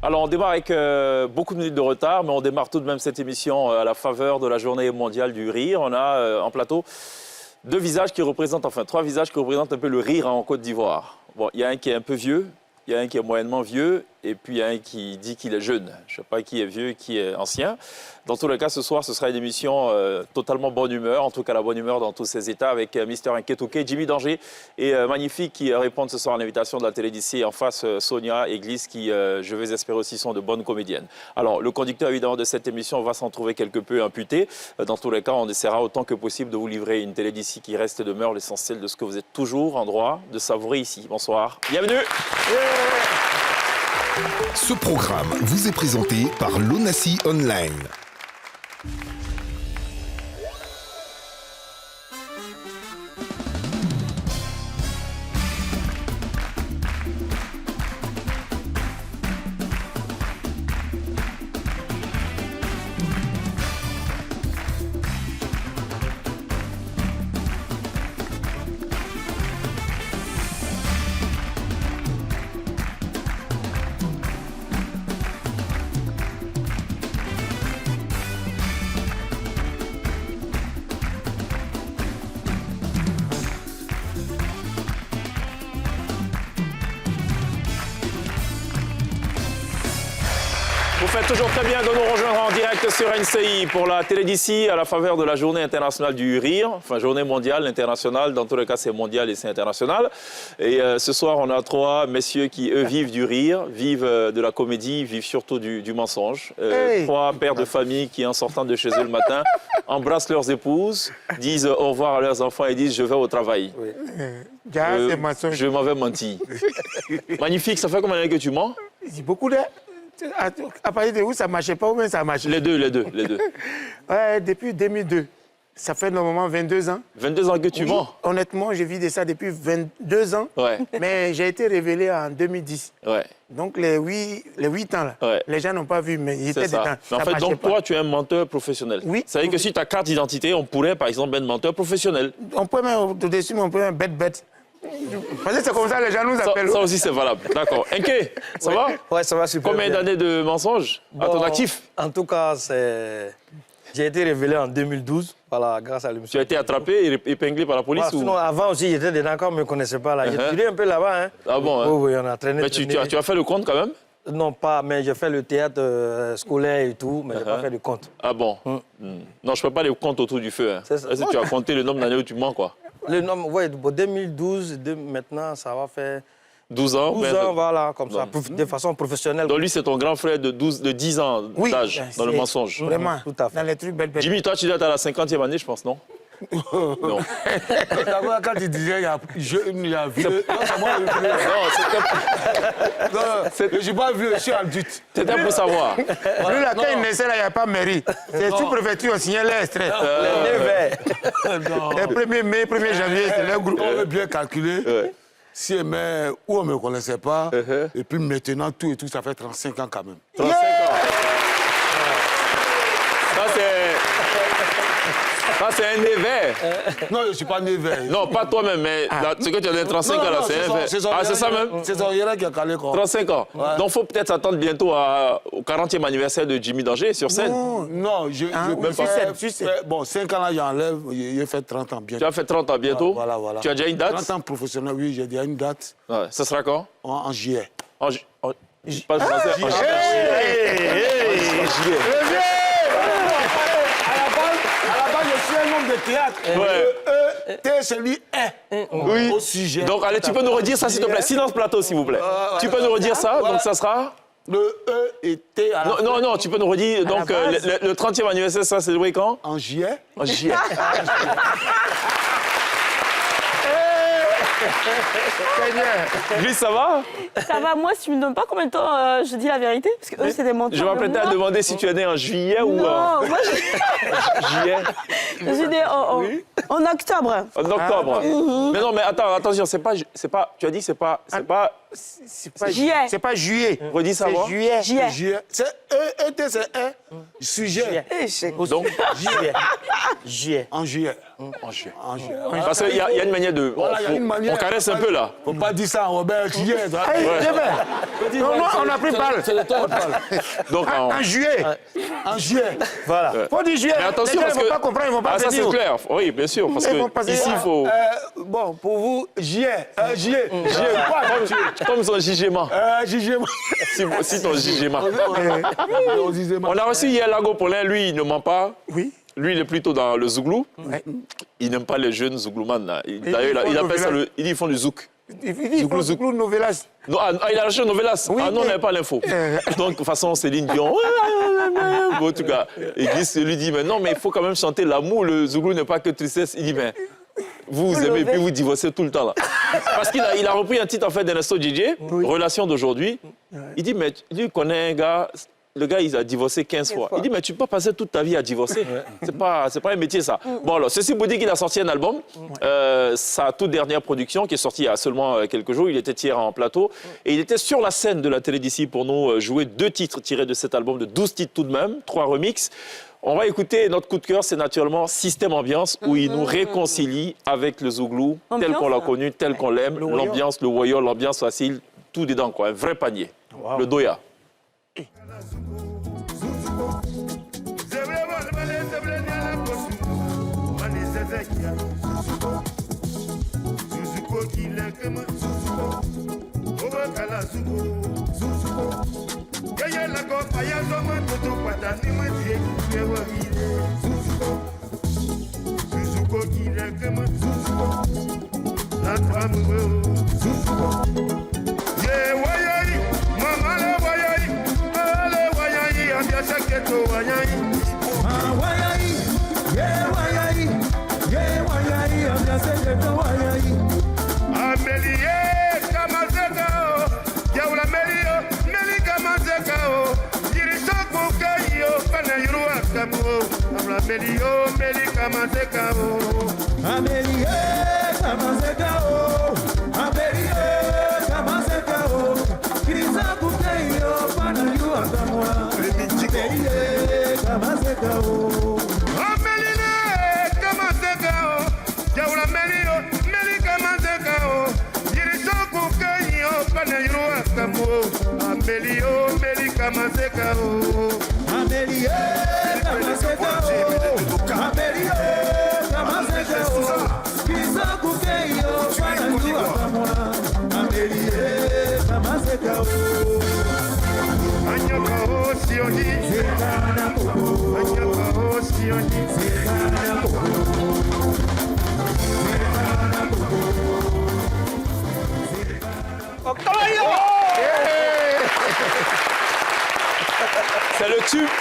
Alors, on démarre avec beaucoup de minutes de retard, mais on démarre tout de même cette émission à la faveur de la Journée mondiale du rire. On a en plateau trois visages qui représentent un peu le rire en Côte d'Ivoire. Bon, il y a un qui est un peu vieux, il y a un qui est moyennement vieux, et puis il y a un qui dit qu'il est jeune. Je ne sais pas qui est vieux, qui est ancien. Dans tous les cas, ce soir, ce sera une émission totalement bonne humeur, en tout cas la bonne humeur dans tous ses états, avec Mister Nketouké, Jimmy Danger et Magnifique qui répondent ce soir à l'invitation de la télé d'ici. En face, Sonia Église qui, je vais espérer aussi, sont de bonnes comédiennes. Alors, le conducteur, évidemment, de cette émission va s'en trouver quelque peu imputé. Dans tous les cas, on essaiera autant que possible de vous livrer une télé d'ici qui reste et demeure l'essentiel de ce que vous êtes toujours en droit de savourer ici. Bonsoir, bienvenue. Ce programme vous est présenté par l'Onassi Online. Vous faites toujours très bien de nous rejoindre en direct sur NCI pour la télé d'ici à la faveur de la Journée internationale du rire, enfin Journée mondiale, internationale, dans tous les cas c'est mondial et c'est international. Et ce soir on a trois messieurs qui eux vivent du rire, vivent de la comédie, vivent surtout du mensonge. Trois pères de famille qui en sortant de chez eux le matin embrassent leurs épouses, disent au revoir à leurs enfants et disent je vais au travail. Oui. Je m'avais menti. Magnifique, ça fait combien d'années que tu mens? Beaucoup de... À partir de où ça ne marchait pas ou bien ça marchait? Les deux. Ouais, depuis 2002. Ça fait normalement 22 ans. 22 ans que tu mens? Honnêtement, je vis de ça depuis 22 ans. Ouais. Mais j'ai été révélé en 2010. Ouais. Donc les 8 ans, là, ouais. Les gens n'ont pas vu, mais il était dedans. Mais en fait, donc toi, tu es un menteur professionnel. Oui. Ça veut dire que si ta carte d'identité, on pourrait, par exemple, être menteur professionnel. On peut même au-dessus, on peut même bête. Parce que c'est comme ça que les gens nous appellent. Ça aussi, c'est valable. D'accord. Enké, ça va? Ouais, ça va super. Combien d'années de mensonges à ton actif? En tout cas, j'ai été révélé en 2012, voilà, grâce à l'émission. Tu as été attrapé et épinglé par la police? Voilà, sinon, avant aussi, j'étais dedans, quand on ne me connaissait pas. Là. J'ai tiré un peu là-bas. Hein. Ah bon hein? Oui, on a traîné. Mais tu as fait le compte quand même? Non, pas, mais j'ai fait le théâtre scolaire et tout, mais je n'ai pas fait de compte. Ah bon? Non, je ne fais pas les comptes autour du feu. Hein. Est-ce que tu as compté le nombre d'années où tu mens, quoi? Le nombre, oui, 2012, maintenant, ça va faire... 12 ans? 12 ans, voilà, comme ça, de façon professionnelle. Donc lui, c'est ton grand frère de 10 ans d'âge dans le mensonge. Vraiment, tout à fait. dans les trucs bêtes. Jimmy, toi, tu dois être à la 50e année, je pense, non? Non. D'abord, quand tu disais il y a vieux... Non, c'est moi le vieux. Non, je ne suis pas vieux, je suis adulte. C'était pour savoir. Lui, là, quand il naissait, là, il n'y a pas mairie. C'est tout préfecture, on signait les extraits. Les 1er mai, 1er janvier, c'est le groupe. On veut bien calculer. Si mais où on ne me connaissait pas, et puis maintenant, tout et tout, ça fait 35 ans quand même. 35 ans. Ça, c'est un nez vert. Non, je ne suis pas né vert. Non, pas toi-même, mais ce que tu as dit 35 ans, là, c'est un vert. Ah, c'est ça même? C'est son hiérarque qui a calé, quoi. 35 ans. Ouais. Donc, il faut peut-être s'attendre bientôt au 40e anniversaire de Jimmy Danger sur scène. Non, je même pas. Bon, 5 ans là, j'enlève, j'ai fait 30 ans bientôt. Tu as fait 30 ans bientôt? Voilà. Tu as déjà une date? 30 ans professionnel, oui, j'ai déjà une date. Ouais. Ça sera quand? En juillet. Pas le français. En juillet. Je suis un homme de théâtre. Ouais. T, c'est lui, Oui. au sujet. Donc, allez, tu peux nous redire ça, s'il te plaît? Silence plateau, s'il vous plaît. Tu peux nous redire ça? Donc, ça sera? Le E et T à la fin. Non, tu peux nous redire. Donc, le 30e anniversaire, ça, c'est le quand? En juillet. En juillet. Lui, ça va? Ça va, moi, si tu me donnes pas combien de temps je dis la vérité, parce que eux, c'est des menteurs. Je m'apprêtais à demander si tu es né en juillet ou en Non, moi, juillet. je suis née en octobre. En octobre. Mais non, mais attends, attention, c'est pas. Tu as dit c'est pas Juillet. C'est pas juillet. Redis ça, C'est moi. juillet. Juillet. Juillet. C'est E-T, c'est un sujet. Donc, Juillet. Juillet. En juillet. en juillet. En juillet. Parce qu'il y a une manière de... Voilà, il y a une manière. On caresse un peu, là. Faut pas dire ça, Robert. Juillet. Hey, c'est bien. Non, non, on a pris balle. C'est le temps, on parle. Donc, En juillet. En juillet. Voilà. Faut dire juillet. Mais attention, les gens parce ne vont que... pas comprendre, ils vont pas Ah, ça, venir. c'est clair. Oui, bien sûr. Parce Ils vont que passer- ici, il faut... Bon, pour vous, juillet. Juillet. Juillet. Comme son jugement. Juillet. Si ton jugement. On disait, On a reçu hier Lago Paulin. Lui, il ne ment pas. Oui. Lui, il est plutôt dans le zouglou. Ouais. Il n'aime pas les jeunes zouglouman. Là. ils D'ailleurs, font il le appelle ça village. il dit ils font du zouk. Il dit, il faut Zouglou Novelas. Non, il a lâché Novelas. Oui, Ah non, on mais- n'avait pas l'info. Donc, de toute façon, Céline Dion. En tout cas, il lui dit, mais non, mais il faut quand même chanter l'amour. Le zouglou n'est pas que tristesse. Il dit, mais vous aimez puis vous divorcez tout le temps. Là. Parce qu'il a repris un titre en fait d'Ernesto DJ, Relation d'aujourd'hui. Il dit, mais lui connaît un gars. Le gars, il a divorcé 15 fois. Il dit, mais tu peux pas passer toute ta vie à divorcer. C'est pas un métier, ça. Bon, alors, ceci pour dire qu'il a sorti un album, sa toute dernière production, qui est sortie il y a seulement quelques jours. Il était hier en plateau. Et il était sur la scène de la télé d'ici pour nous jouer 2 titres tirés de cet album, de 12 titres tout de même, 3 remixes. On va écouter notre coup de cœur, c'est naturellement Système Ambiance, où il nous réconcilie avec le zouglou, tel qu'on l'a connu, tel qu'on l'aime. L'ambiance, le voyol, l'ambiance facile, tout dedans, quoi. Un vrai panier. Le doya.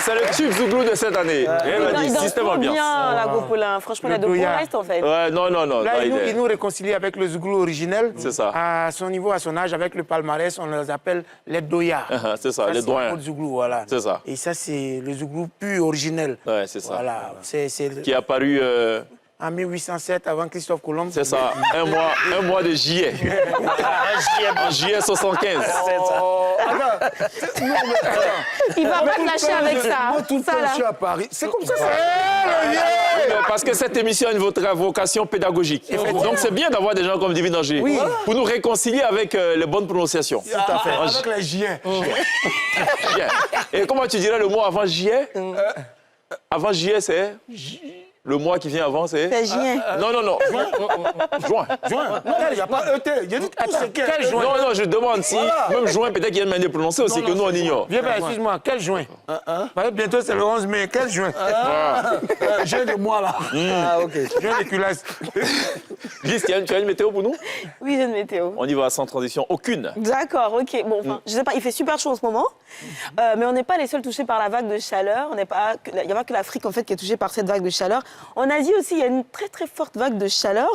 C'est le tube zouglou de cette année. Système Ambiance. bien, Lago Paulin. Franchement, il y a de bons Doya. restes, en fait. Ouais, non. Là, il est- il nous réconcilie avec le Zouglou originel. C'est ça. À son niveau, à son âge, avec le palmarès, on les appelle les Doya. C'est ça, les c'est doyens. le Zouglou, voilà. C'est ça. Et ça, c'est le Zouglou pur originel. Ouais, c'est ça. Voilà. C'est Qui est apparu, en 1807, avant Christophe Colomb. c'est ça, un mois de juillet. En juillet 75. Il va pas te lâcher avec ça. Moi, tout le temps, Ça, je là. suis à Paris. C'est comme ça. Parce que cette émission a une vocation pédagogique. Donc c'est bien d'avoir des gens comme Divine Danger pour nous réconcilier avec les bonnes prononciations. Tout à fait. Avec les juillets. Bien. Et comment tu dirais le mot avant juillet? Avant juillet, c'est? Le mois qui vient avant, c'est? C'est juin. Non. Juin. Juin. Non, il n'y a pas ET. J'ai dit tout c'est Quel juin? Non, je demande si, même juin, peut-être qu'il y a une manière de prononcer aussi que nous, on ignore. Viens, ben, excuse-moi, quel juin? Parce que bientôt, c'est le 11 mai. Quel juin? J'ai de moi là. Ah, ok. Juin de culasse. Lise, tu as une météo pour nous? Oui, j'ai une météo. On y va sans transition aucune. D'accord, ok. Bon, enfin, je sais pas, il fait super chaud en ce moment, mais on n'est pas les seuls touchés par la vague de chaleur. Il n'y a pas que l'Afrique en fait qui est touchée par cette vague de chaleur. En Asie aussi, il y a une très très forte vague de chaleur.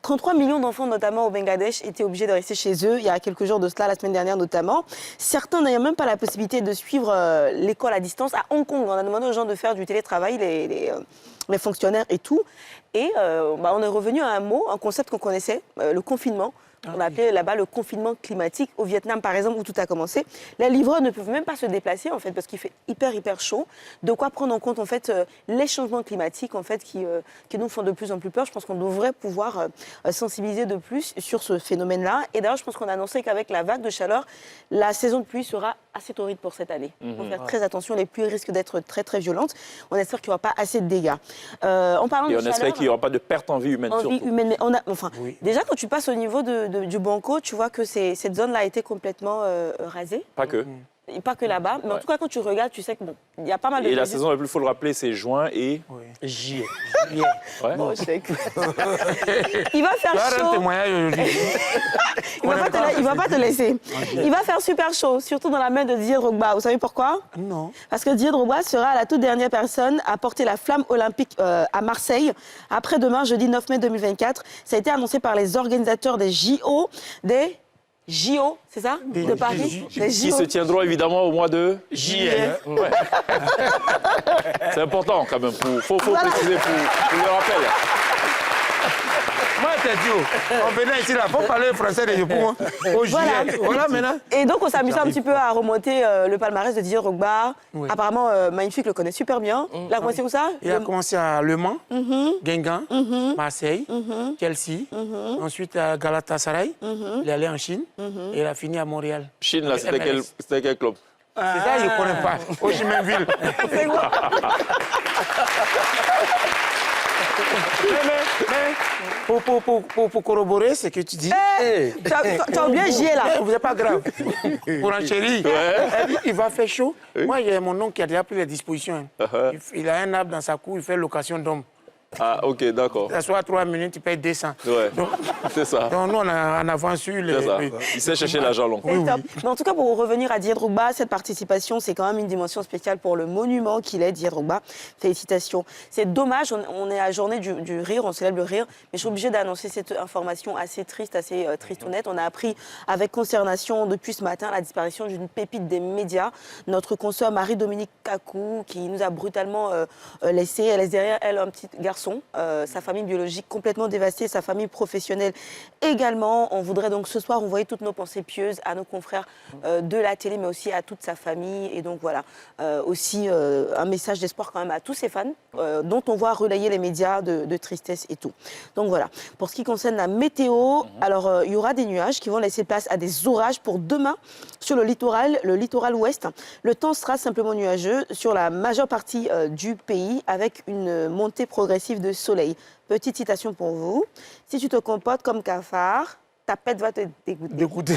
33 millions d'enfants, notamment au Bangladesh, étaient obligés de rester chez eux. Il y a quelques jours de cela, la semaine dernière notamment. Certains n'ayant même pas la possibilité de suivre l'école à distance. À Hong Kong, on a demandé aux gens de faire du télétravail, les fonctionnaires et tout. Et on est revenu à un concept qu'on connaissait, le confinement, On a appelé là-bas le confinement climatique. Au Vietnam, par exemple, où tout a commencé, les livreurs ne peuvent même pas se déplacer, en fait, parce qu'il fait hyper chaud. De quoi prendre en compte, en fait, les changements climatiques, en fait, qui nous font de plus en plus peur. Je pense qu'on devrait pouvoir sensibiliser de plus sur ce phénomène-là. Et d'ailleurs, je pense qu'on a annoncé qu'avec la vague de chaleur, la saison de pluie sera assez torride pour cette année. Il faut faire très attention, les pluies risquent d'être très violentes. On espère qu'il n'y aura pas assez de dégâts. En parlant Et de on espère chaleur, qu'il n'y aura pas de perte en vie humaine, surtout. mais déjà, quand tu passes au niveau du Banco, tu vois que cette zone-là a été complètement rasée. Pas que. Et pas que là-bas. Mais en tout cas, quand tu regardes, tu sais que bon, il y a pas mal de... Et la saison la plus, il faut le rappeler, c'est juin et... Juillet. Ouais. Bon, je sais que- Il va Tu faire as un chaud. témoignage aujourd'hui. Il va pas te laisser. Il va faire super chaud, surtout dans la main de Didier Drogba. Vous savez pourquoi? Non. Parce que Didier Drogba sera la toute dernière personne à porter la flamme olympique à Marseille après-demain, jeudi 9 mai 2024. Ça a été annoncé par les organisateurs des JO, c'est ça? De Paris. Des Qui JO. se tiendront évidemment au mois de... Juillet. Ouais. C'est important quand même, faut préciser pour le rappel. Moi, t'es dit, on venait ici, là, faut parler français des Japon. Au Voilà. juillet. Voilà maintenant. Et donc, on s'amusait un petit peu à remonter le palmarès de Didier Drogba. Oui. Apparemment, Magnifique le connaît super bien. Il a commencé où ça? Il a commencé à Le Mans, Guingamp, Marseille, Chelsea, ensuite à Galatasaray. Il est allé en Chine et il a fini à Montréal. Chine, là, c'était quel club? C'est ça, je ne connais pas. Au Chimenville. C'est quoi? Mais pour corroborer ce que tu dis, Tu as oublié J là. vous n'êtes pas grave. Pour enchérir, il va faire chaud. Moi, j'ai mon oncle qui a déjà pris les dispositions. Il a un arbre dans sa cour, il fait location d'homme. Ah, ok, d'accord. Ça soit 3 minutes, il paye 200. Ouais, c'est ça. Donc, nous, on a en avance sur les... C'est ça. Il sait chercher l'argent long. C'est top. Mais en tout cas, pour revenir à Didier Drogba, cette participation, c'est quand même une dimension spéciale pour le monument qu'il est, Didier Drogba. Félicitations. C'est dommage, on est à la journée du rire, on célèbre le rire, mais je suis obligée d'annoncer cette information assez triste, assez tristounette. On a appris avec consternation depuis ce matin la disparition d'une pépite des médias, notre consoeur Marie-Dominique Kakou, qui nous a brutalement laissé. Elle laisse derrière elle un petit garçon, sa famille biologique complètement dévastée, sa famille professionnelle également. On voudrait donc ce soir envoyer toutes nos pensées pieuses à nos confrères de la télé, mais aussi à toute sa famille. Et donc voilà, aussi un message d'espoir quand même à tous ces fans dont on voit relayer les médias de tristesse et tout. Donc voilà, pour ce qui concerne la météo, alors il y aura des nuages qui vont laisser place à des orages pour demain sur le littoral ouest. Le temps sera simplement nuageux sur la majeure partie du pays avec une montée progressive de soleil. Petite citation pour vous. Si tu te comportes comme cafard, ta pète va te dégoûter. D'écouter.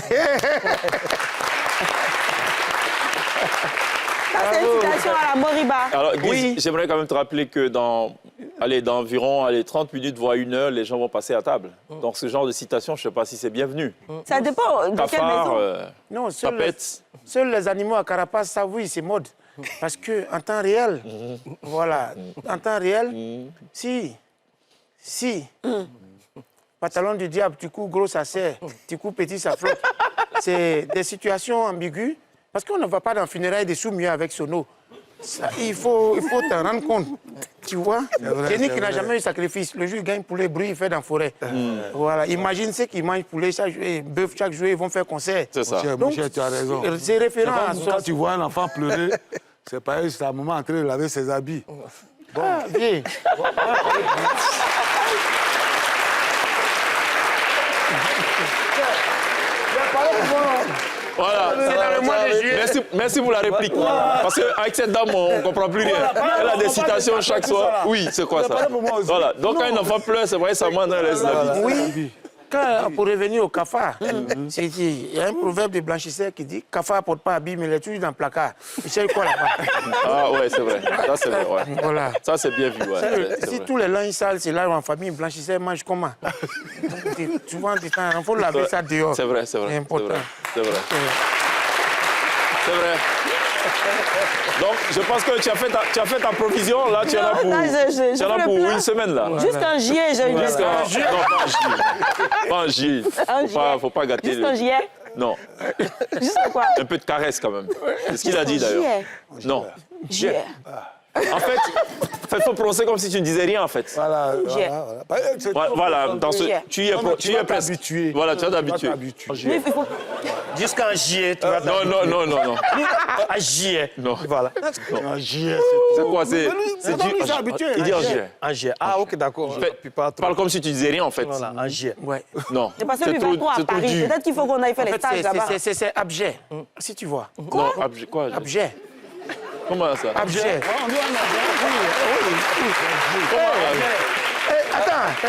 Ça, c'est une citation à la Moriba. Alors, Guy, j'aimerais quand même te rappeler que dans environ 30 minutes, voire 1 heure, les gens vont passer à table. Donc, ce genre de citation, je ne sais pas si c'est bienvenu. Ça dépend de quelle Cafard, maison. Non, tapette. seuls les animaux à carapace, ça oui, c'est mode. Parce qu'en temps réel, voilà, en temps réel, si, pantalon du diable, tu couds gros, ça serre, tu couds petit, ça flotte. C'est des situations ambiguës, parce qu'on ne va pas dans le funérailles des sous-mieux avec Sono. Ça, il faut t'en rendre compte, tu vois. Kenny qui n'a jamais eu de sacrifice, le jour il gagne poulet, bruit, il fait dans la forêt. Voilà, imagine ceux qui mangent poulet chaque jour, et bœuf chaque jour, ils vont faire concert. C'est ça. Mon cher, tu as raison. C'est référent à Quand tu vois un enfant pleurer, c'est pareil, c'est ta maman en train de laver ses habits. Ah, viens. Voilà. C'est dans le mois de juillet. Merci pour la réplique. Parce qu'avec cette dame, on ne comprend plus rien. Elle a des citations chaque soir. Oui, c'est quoi ça? Voilà. Donc, quand un enfant pleure, c'est vrai, sa main dans les habits. Oui. Pour revenir au cafard, il y a un proverbe de blanchisseur qui dit cafard ne porte pas habit, mais il est toujours dans le placard. Il cherche quoi là-bas? Ah ouais, c'est vrai. Ça, c'est vrai. Ouais. Voilà. Ça, c'est bien vu. Ouais. C'est Si vrai. tous les linges sales, c'est là où en famille, blanchisseur mange comment? Souvent, il faut laver ça dehors. C'est vrai, c'est vrai. C'est important. C'est vrai. C'est vrai. Donc, je pense que tu as fait ta provision. Là, tu en as pour, Non, je tu en as fais pour le plein. une semaine. Là. Juste un gilet, j'ai eu Juste juste un gilet. Non, pas un gilet. Faut pas gâter. un gilet. Non, Juste quoi? un peu de caresse quand même. C'est ce qu'il a dit d'ailleurs. Gilet. Non. Gilet. En fait, il faut prononcer comme si tu ne disais rien, en fait. Voilà, Objet. Voilà, dans ce, Objet. tu y es presque. habitué. Voilà, tu es habitué. Mais il faut- Jusqu'en J, tu vas Non. à J. Non. Voilà. Un JS, C'est quoi? C'est non, mais ils sont habitués, Il dit un en jet. jet. En J. Ah, ok, d'accord. Fais- Puis pas trop. Parle comme si tu disais rien, en fait. Voilà, en J. Ouais. Non. C'est parce que lui va trop à c'est trop Paris. dur. Peut-être qu'il faut qu'on aille faire En les fait, stages là-bas. c'est abjet, si tu vois. Non, quoi? Abjet. Comment ça? Abjet. Attends,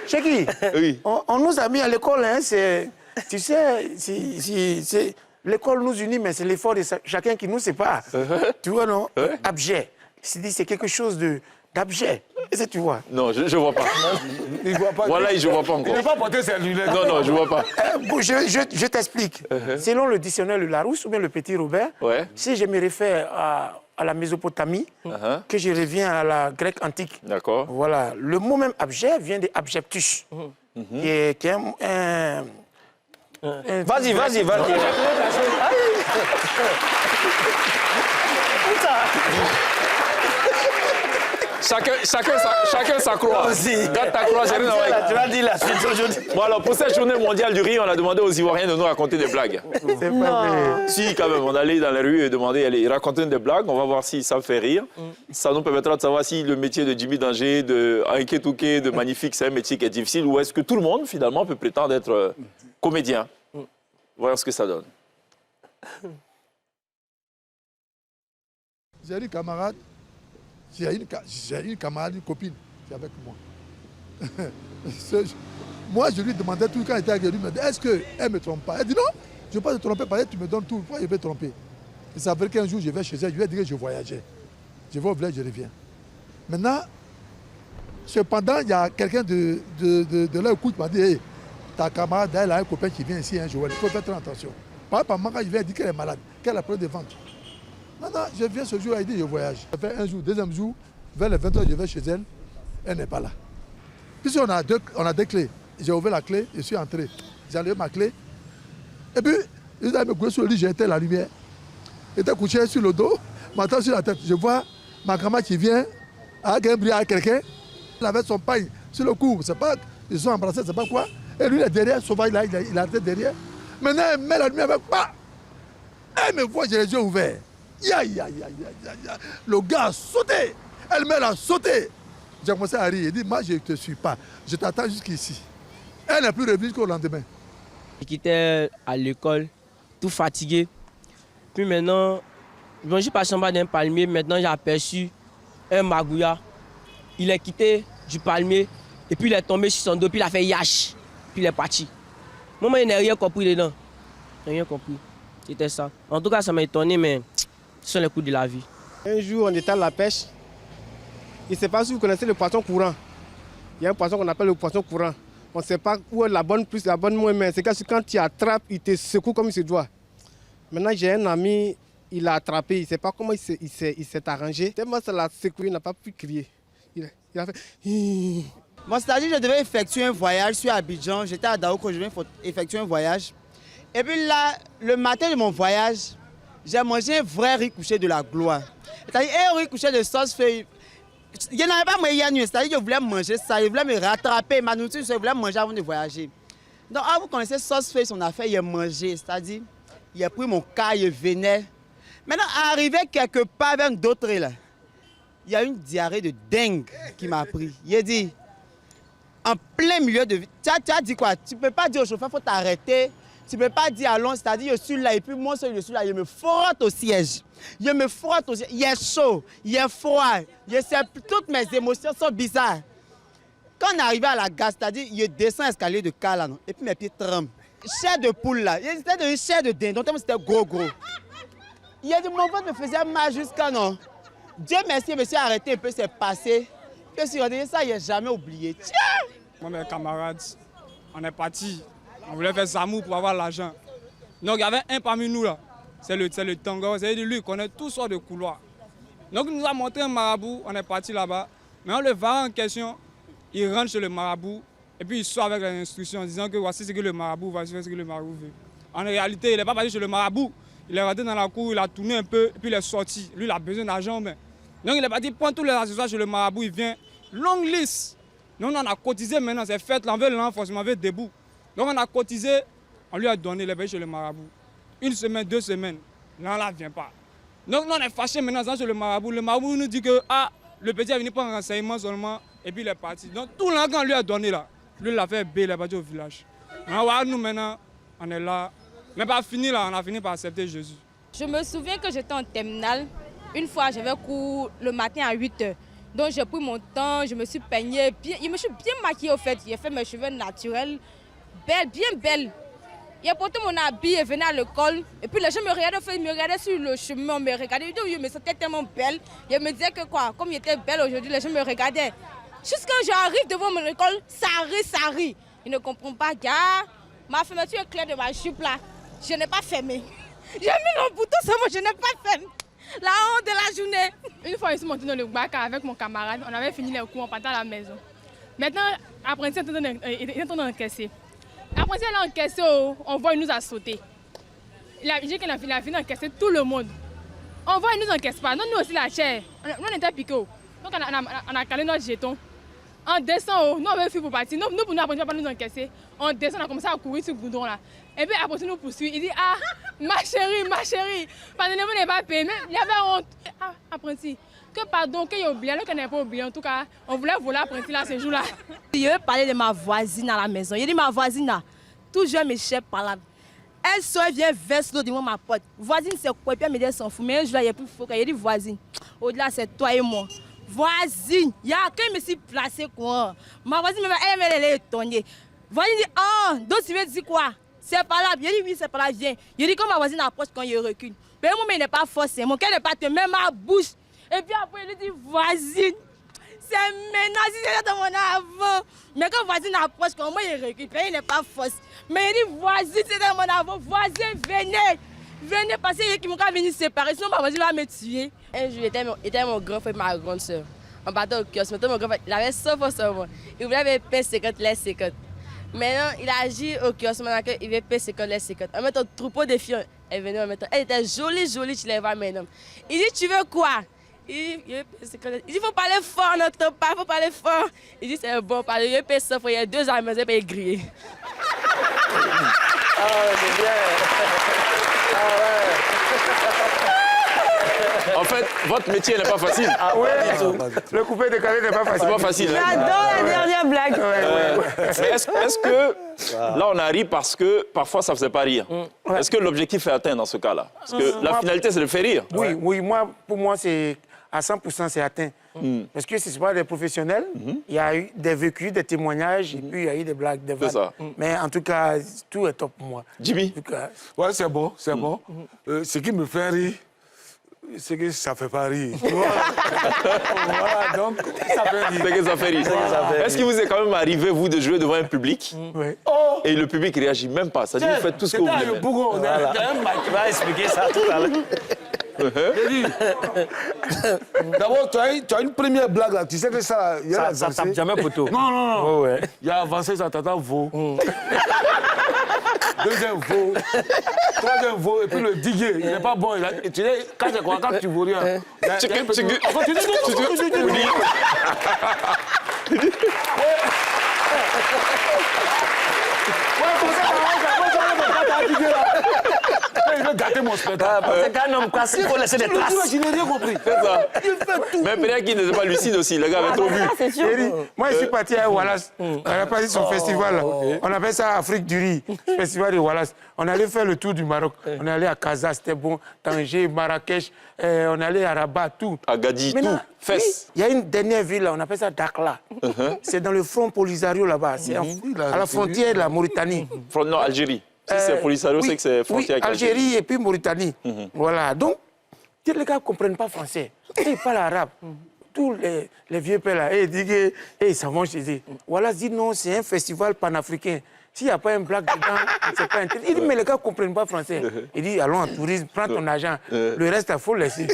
Chéki, Oui. on nous a mis à l'école, hein, tu sais, c'est l'école nous unit, mais c'est l'effort de chacun qui nous sépare. Tu vois, non? Abjet. C'est quelque chose d'abjet. Est-ce que tu vois? Non, je vois pas. Il voit pas. Voilà, je vois pas Il encore. n'a pas porté ses lunettes. Non, je vois pas. Bon, je t'explique. Selon le dictionnaire de Larousse ou bien le Petit Robert, Ouais. si je me réfère à la Mésopotamie, que je reviens à la grecque antique, D'accord. voilà, le mot même abjet vient de abjectus, qui est un Vas-y. Chacun sa croix. Garde ta croix, j'ai rien à voir. Tu vas dire la suite aujourd'hui. Bon, alors, pour cette journée mondiale du riz, on a demandé aux Ivoiriens de nous raconter des blagues. C'est pas vrai. Si, quand même, on allait dans les rues et demander, allez, raconter des blagues, on va voir si ça fait rire. Ça nous permettra de savoir si le métier de Jimmy Danger, de Anke Touké, de Magnifique, c'est un métier qui est difficile ou est-ce que tout le monde, finalement, peut prétendre être comédien. Voyons ce que ça donne. J'ai une camarade, j'ai une camarade, une copine qui est avec moi. Moi, je lui demandais tout quand elle était avec elle, je lui demandais, est-ce qu'elle ne me trompe pas? Elle dit non, je ne veux pas te tromper, parce que tu me donnes tout, pourquoi je vais te tromper? Il s'avère qu'un jour, je vais chez elle, je lui ai dit que je voyageais. Je vais au village, je reviens. Maintenant, cependant, il y a quelqu'un de leur écoute qui m'a dit, hey, ta camarade, elle a un copain qui vient ici, Joël, il faut faire très attention. Par exemple, maman, il vient dire qu'elle est malade, qu'elle a peur de ventre. Non, je viens ce jour, elle dit, je voyage. Ça fait un jour, deuxième jour, vers les 20h, je vais chez elle, elle n'est pas là. Puisqu'on a deux clés, j'ai ouvert la clé, je suis entré. J'ai enlevé ma clé. Et puis, il a me couché sur le lit, j'ai éteint la lumière. Il était couché sur le dos, m'attend sur la tête. Je vois ma grand-mère qui vient avec un bris à quelqu'un. Il avait son paille sur le cou, c'est pas, ils sont embrassés, c'est pas quoi. Et lui, il est derrière, sauvage, là, il a été derrière. Maintenant, elle met la lumière avec pas. Elle me voit, j'ai les yeux ouverts. Le gars a sauté. Elle-même a sauté. J'ai commencé à rire. Il dit, moi, je ne te suis pas. Je t'attends jusqu'ici. Elle n'est plus revenue jusqu'au lendemain. Je quittais à l'école, tout fatigué. Puis maintenant, je suis passé en bas d'un palmier. Maintenant, j'ai aperçu un magouya. Il est quitté du palmier. Et puis, il est tombé sur son dos. Puis, il a fait yash. Puis, il est parti. Moi, il n'a rien compris dedans. Je n'ai rien compris. C'était ça. En tout cas, ça m'a étonné, mais ce sont les coups de la vie. Un jour, on était à la pêche. Je ne sais pas si vous connaissez le poisson courant. Il y a un poisson qu'on appelle le poisson courant. On ne sait pas où est la bonne plus, la bonne moins, mais c'est que quand tu attrapes, il te secoue comme il se doit. Maintenant, j'ai un ami, il a attrapé, il ne sait pas comment il s'est arrangé. Tellement ça l'a secoué, il n'a pas pu crier. Il a fait... Moi, c'est-à-dire que je devais effectuer un voyage sur Abidjan. J'étais à Daouk, je devais effectuer un voyage. Et puis là, le matin de mon voyage, j'ai mangé un vrai riz couché de la gloire. C'est-à-dire un riz couché de sauce feuille. Je n'avais pas moyen, c'est-à-dire que je voulais manger ça, je voulais me rattraper, ma nourriture, je voulais manger avant de voyager. Donc, vous connaissez sauce feuille, son affaire, il a mangé, c'est-à-dire, il a pris mon cas, il venait. Maintenant, arrivé quelque part avec d'autres là, il y a une diarrhée de dingue qui m'a pris. Il a dit, en plein milieu de vie, tu as dit quoi? Tu ne peux pas dire au chauffeur, il faut t'arrêter. Tu ne peux pas dire allons, c'est-à-dire je suis là et puis moi seul je suis là, je me frotte au siège. Je me frotte au siège. Il est chaud, il est froid, toutes mes émotions sont bizarres. Quand on est arrivé à la gare, c'est-à-dire je descends l'escalier de car là, non, et puis mes pieds tremblent. Chair de poule là, c'était une chair de dinde, donc c'était gros. Il a dit mon ventre me faisait mal jusqu'à non. Dieu merci, je me suis arrêté un peu, c'est passé. Je suis redonné ça, il n'a jamais oublié. Tiens! Moi, mes camarades, on est partis. On voulait faire Zamou pour avoir l'argent. Donc il y avait un parmi nous là, c'est le Tango, c'est lui qui connaît toutes sortes de couloirs. Donc il nous a montré un marabout, on est parti là-bas. Maintenant le varant en question, il rentre chez le marabout et puis il sort avec les instructions en disant que voici ce que le marabout va faire, ce que le marabout veut. En réalité, il n'est pas parti chez le marabout, il est rentré dans la cour, il a tourné un peu et puis il est sorti. Lui il a besoin d'argent, mais Donc il est parti prendre tous les accessoires chez le marabout, il vient, longue liste. Donc on a cotisé maintenant, c'est fait, l'envers l'enforcement, veut debout. Donc on a cotisé, on lui a donné, il est parti chez le marabout. 1 semaine, 2 semaines, là, on ne vient pas. Donc nous on est fâchés maintenant chez le marabout nous dit que le petit est venu prendre un renseignement seulement, et puis il est parti. Donc tout l'argent qu'on lui a donné là, lui l'a fait B, il est parti au village. Nous maintenant, on est là, mais pas fini là, on a fini par accepter Jésus. Je me souviens que j'étais en terminale. Une fois, j'avais cours le matin à 8h. Donc j'ai pris mon temps, je me suis peignée, je me suis bien maquillée au fait. J'ai fait mes cheveux naturels, belle, bien belle. J'ai porté mon habit et venais à l'école. Et puis les gens me regardaient sur le chemin, on me regardait. Je me sentais tellement belle. Je me disais que quoi, comme j'étais belle aujourd'hui, les gens me regardaient. Jusqu'à j'arrive devant mon école, ça rit. Ils ne comprennent pas, gars. Ma fermeture est claire de ma jupe là. Je n'ai pas fermé. J'ai mis le bouton seulement, je n'ai pas fermé. La honte de la journée. Une fois, je suis montée dans le bac avec mon camarade. On avait fini les cours, on partait à la maison. Maintenant, l'apprenti est en train d'encaisser. L'apprenti est encaissé, on voit, il nous a sauté. Il a dit qu'il a fini d'encaisser tout le monde. On voit, il ne nous encaisse pas. Nous aussi, la chair. Nous, on était piqués. Donc, on a calé notre jeton. On descend, nous on avait fait pour partir. Nous pour nous apprendre pas nous encaisser. On descend, on a commencé à courir sur le goudron là. Et puis après nous poursuit. Il dit ma chérie. Pardonnez-moi, n'est pas payé. Mais il y avait honte. Apprenti. Que pardon, qu'il a oublié, qu'on n'a pas oublié. En tout cas, on voulait voler apprenti là ce jour-là. Je veux parler de ma voisine à la maison. Il dit ma voisine là, toujours mes chefs par là. Elle sort, vient verse l'eau devant ma porte. Voisine, c'est quoi? Et puis elle me dit, elle s'en fout. Mais un jour là, il y a plus faux. Il dit voisine. Au-delà, c'est toi et moi. Voisine, il y a quand je me suis placée quoi. Ma voisine, elle est étonnée. Voisine dit, donc tu veux dire quoi? C'est pas là. Il dit, oui, c'est pas là, viens. Il dit, quand ma voisine approche, quand il recule. Mais moi, il n'est pas forcé. Mon cœur n'est pas te même ma bouche. Et puis après, il dit, voisine, c'est maintenant, si c'est dans mon avant. Mais quand voisine approche, quand moi, il recule. Il n'est pas forcé. Mais il dit, voisine, c'est dans mon avant. Voisin, venez passer, qui m'ont venu séparer. Sinon, ma voisine va me tuer. Un jour, il était mon grand frère et ma grande soeur. On partait au kiosque. Maintenant, mon grand frère, il avait 100 fois seulement. Il voulait me payer 50, les 50. Maintenant, il a agi au kiosque. Maintenant, il veut payer 50, les 50. En mettant un troupeau de filles, elle venait en mettant. Elle était jolie, tu les vois maintenant. Il dit, tu veux quoi? Il dit, il faut parler fort, n'entend pas, il faut parler fort. Il dit, c'est bon, parler. Il paye 100 fois, il y a 2 ans à la maison, il paye grillé. C'est bien. En fait, votre métier n'est pas facile. Le coupé décalé n'est pas facile. C'est pas facile. J'adore la dernière blague. Mais est-ce que là, on a ri parce que parfois, ça ne faisait pas rire? Est-ce que l'objectif est atteint dans ce cas-là? Parce que la finalité, c'est de faire rire. Oui, pour moi, c'est à 100%, c'est atteint. Parce que ce n'est pas des professionnels. Il y a eu des vécus, des témoignages, et puis il y a eu des blagues, des vannes. ça. Mais en tout cas, tout est top pour moi. Jimmy? Ouais, c'est bon. Ce qui me fait rire, c'est que ça ne fait pas rire. Voilà, donc ça fait rire. C'est que ça fait rire. Est-ce qu'il vous est quand même arrivé, vous, de jouer devant un public et le public ne réagit même pas? C'est-à-dire que vous faites tout ce que vous voulez. Tu vas expliquer ça tout à l'heure. D'abord, tu as une première blague là. Tu sais que ça, il y a Ça tape jamais poteau. Non. Ouais. Il y a avancé, ça t'attend veau. Deuxième veau. Troisième veau. Et puis le diguier, il n'est pas bon. Tu dis, quand c'est quoi, quand tu ne vaux rien. Il veut gâter mon spectacle. C'est qu'un homme classique, il faut laisser des traces. Je n'ai rien compris. C'est ça. Il fait tout. Mais peut-être qu'il n'était pas lucide aussi. Le gars avait trop vu. Moi, je suis parti à Wallace. On a passé son festival. Là. On appelle ça Afrique du riz, festival de Wallace. On allait faire le tour du Maroc. On allait à Casa, c'était bon. Tanger, Marrakech. On allait à Rabat, tout. Agadir, tout. Fès. Il y a une dernière ville, là, on appelle ça Dakhla. C'est dans le front Polisario là-bas. C'est à la frontière de la Mauritanie. Non, Algérie. Si c'est Polisario, c'est que c'est frontière avec Algérie et puis Mauritanie. Voilà. Donc, les gars ne comprennent pas français. Ils parlent arabe. Tous les vieux pères là, ils disent, ils s'en vont chez eux. Voilà, dit non, c'est un festival panafricain. S'il n'y a pas un blague dedans, c'est pas intéressant. Il dit, mais les gars ne comprennent pas français. Il dit, allons en tourisme, prends ton argent. Le reste, il faut laisser.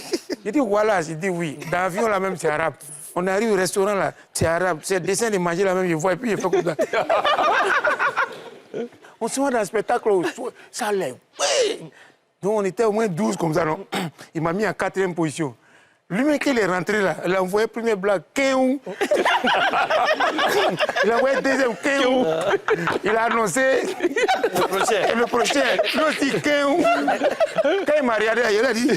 Il dit, voilà, il dit oui. Dans l'avion, là même, c'est arabe. On arrive au restaurant, là, c'est arabe. C'est le dessin de manger, là même, je vois, et puis il fait comme ça. On se voit dans le spectacle, ça lève. Donc on était au moins 12 comme ça, non? Il m'a mis en 4e position. Lui-même, qu'il est rentré là, il a envoyé première blague, Kéou. Il a envoyé deuxième, Kéou. Il a annoncé le prochain. Lui aussi, Kéou. Quand il m'a regardé, il a dit...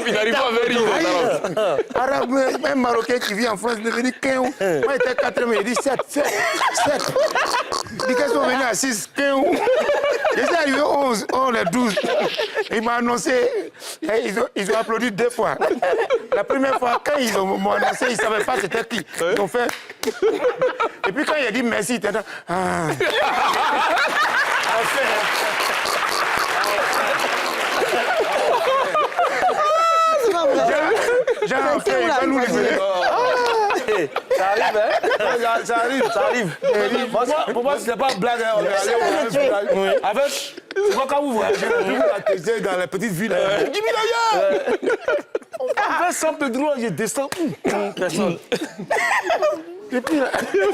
Il n'arrive pas à venir. Arabe, un Marocain qui vit en France, il est venu 15. Moi, j'étais 4, mais il dit 7. Il dit qu'est-ce qu'on venait à 6, 15. Je suis arrivé 11, on est 12. Il m'a annoncé, ils ont applaudi 2 fois. La première fois, quand ils m'ont annoncé, ils ne savaient pas c'était qui. Ils ont fait. Et puis quand il a dit merci, il était là. Ah. J'avais fait, il va nous laisser. Ça arrive, hein? Ça arrive. Pour moi, c'était pas une blague. On est allé au avec, c'est pas quand vous voyagez, vous attendez dans les petites villes. 10 000 ailleurs. On va vers Saint-Pedro, je descends. Personne. Et puis,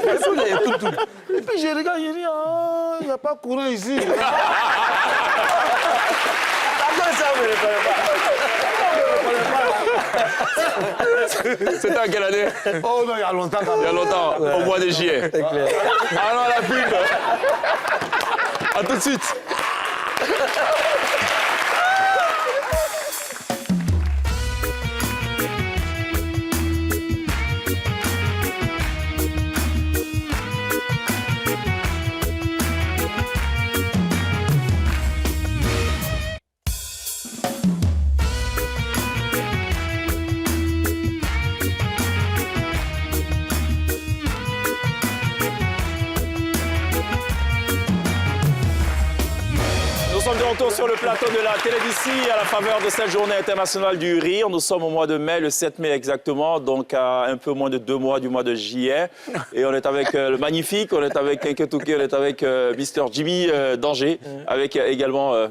personne est tout. Et puis, je regarde, je dis, il n'y a pas courant ici. Après ça, vous ne connaissez pas. C'était en quelle année? Oh non, il y a longtemps. Il y a longtemps, au mois de juillet. Alors la pub. À tout de suite. Nous sommes de retour sur le plateau de la télévision à la faveur de cette journée internationale du rire. Nous sommes au mois de mai, le 7 mai exactement, donc à un peu moins de 2 mois du mois de juillet. Et on est avec le magnifique, on est avec Kenketouké, on est avec Mr. Jimmy Danger, avec également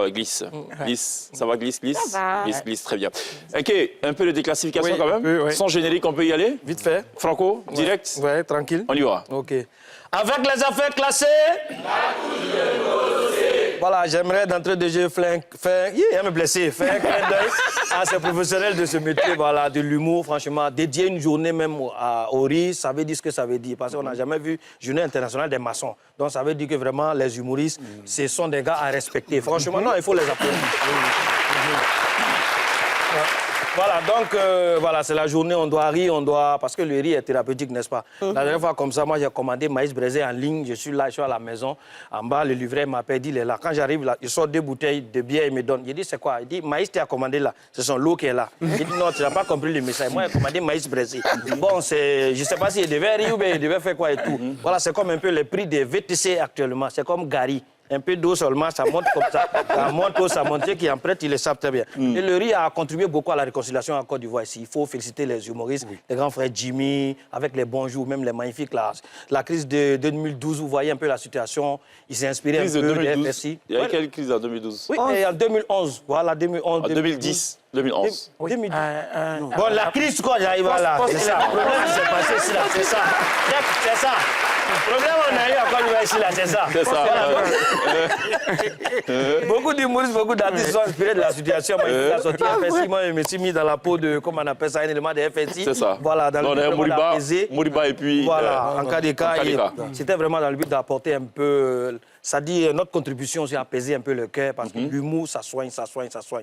Gliss. Gliss, ça va Gliss? Ça va. Gliss, très bien. Ok, un peu de déclassification Oui, quand même. oui. Sans générique, on peut y aller? Vite fait. Franco, direct? Ouais, tranquille. On y va. OK. Avec les affaires classées. Voilà, j'aimerais d'entrée de jeu faire un clin d'œil à ces professionnels de ce métier, voilà, de l'humour, franchement. Dédier une journée même au rire, ça veut dire ce que ça veut dire. Parce qu'on n'a jamais vu journée internationale des maçons. Donc ça veut dire que vraiment, les humoristes, ce sont des gars à respecter. Franchement, non, il faut les applaudir. Voilà, donc voilà, c'est la journée, on doit rire, parce que le rire est thérapeutique, n'est-ce pas? La dernière fois, comme ça, moi, j'ai commandé maïs braisé en ligne, je suis là, je suis à la maison, en bas, le livreur m'appelle, il est là. Quand j'arrive là, il sort 2 bouteilles de bière, il me donne. Il dit, c'est quoi? Il dit, maïs, tu as commandé là, c'est son lot qui est là. Il dit, non, tu n'as pas compris le message. Moi, j'ai commandé maïs braisé. Bon, je ne sais pas s'il devait rire ou bien il devait faire quoi et tout. Voilà, c'est comme un peu le prix des VTC actuellement, c'est comme Gary. Un peu d'eau seulement, ça monte comme ça. Ça monte, ceux qui en prêtent, ils le savent très bien. Et le rire a contribué beaucoup à la réconciliation en Côte d'Ivoire ici. Il faut féliciter les humoristes, les grands frères Jimmy, avec les bons jours, même les magnifiques. La crise de 2012, vous voyez un peu la situation. Il s'est inspiré un peu des FSI. Il y a quelle crise en 2012? Oui, et en 2011. Voilà, 2011. En 2010. 2011. Oui. 2010. Bon, la crise, quoi, j'arrive là. C'est ça. Le problème qui s'est passé ici, là, c'est ça. C'est ça. Le problème, on a eu à Côte d'Ivoire ici, là, c'est ça. C'est ça. Beaucoup d'humoristes, beaucoup d'artistes sont inspirés de la situation. Moi, il a sorti FSI. Moi, je me suis mis dans la peau de, comment on appelle ça, un élément de FSI. C'est ça. Voilà, dans le but d'apaiser. Moriba et puis... Voilà, en cas de cas. C'était vraiment dans le but d'apporter un peu... Ça dit, notre contribution, c'est apaiser un peu le cœur, parce que l'humour, ça soigne.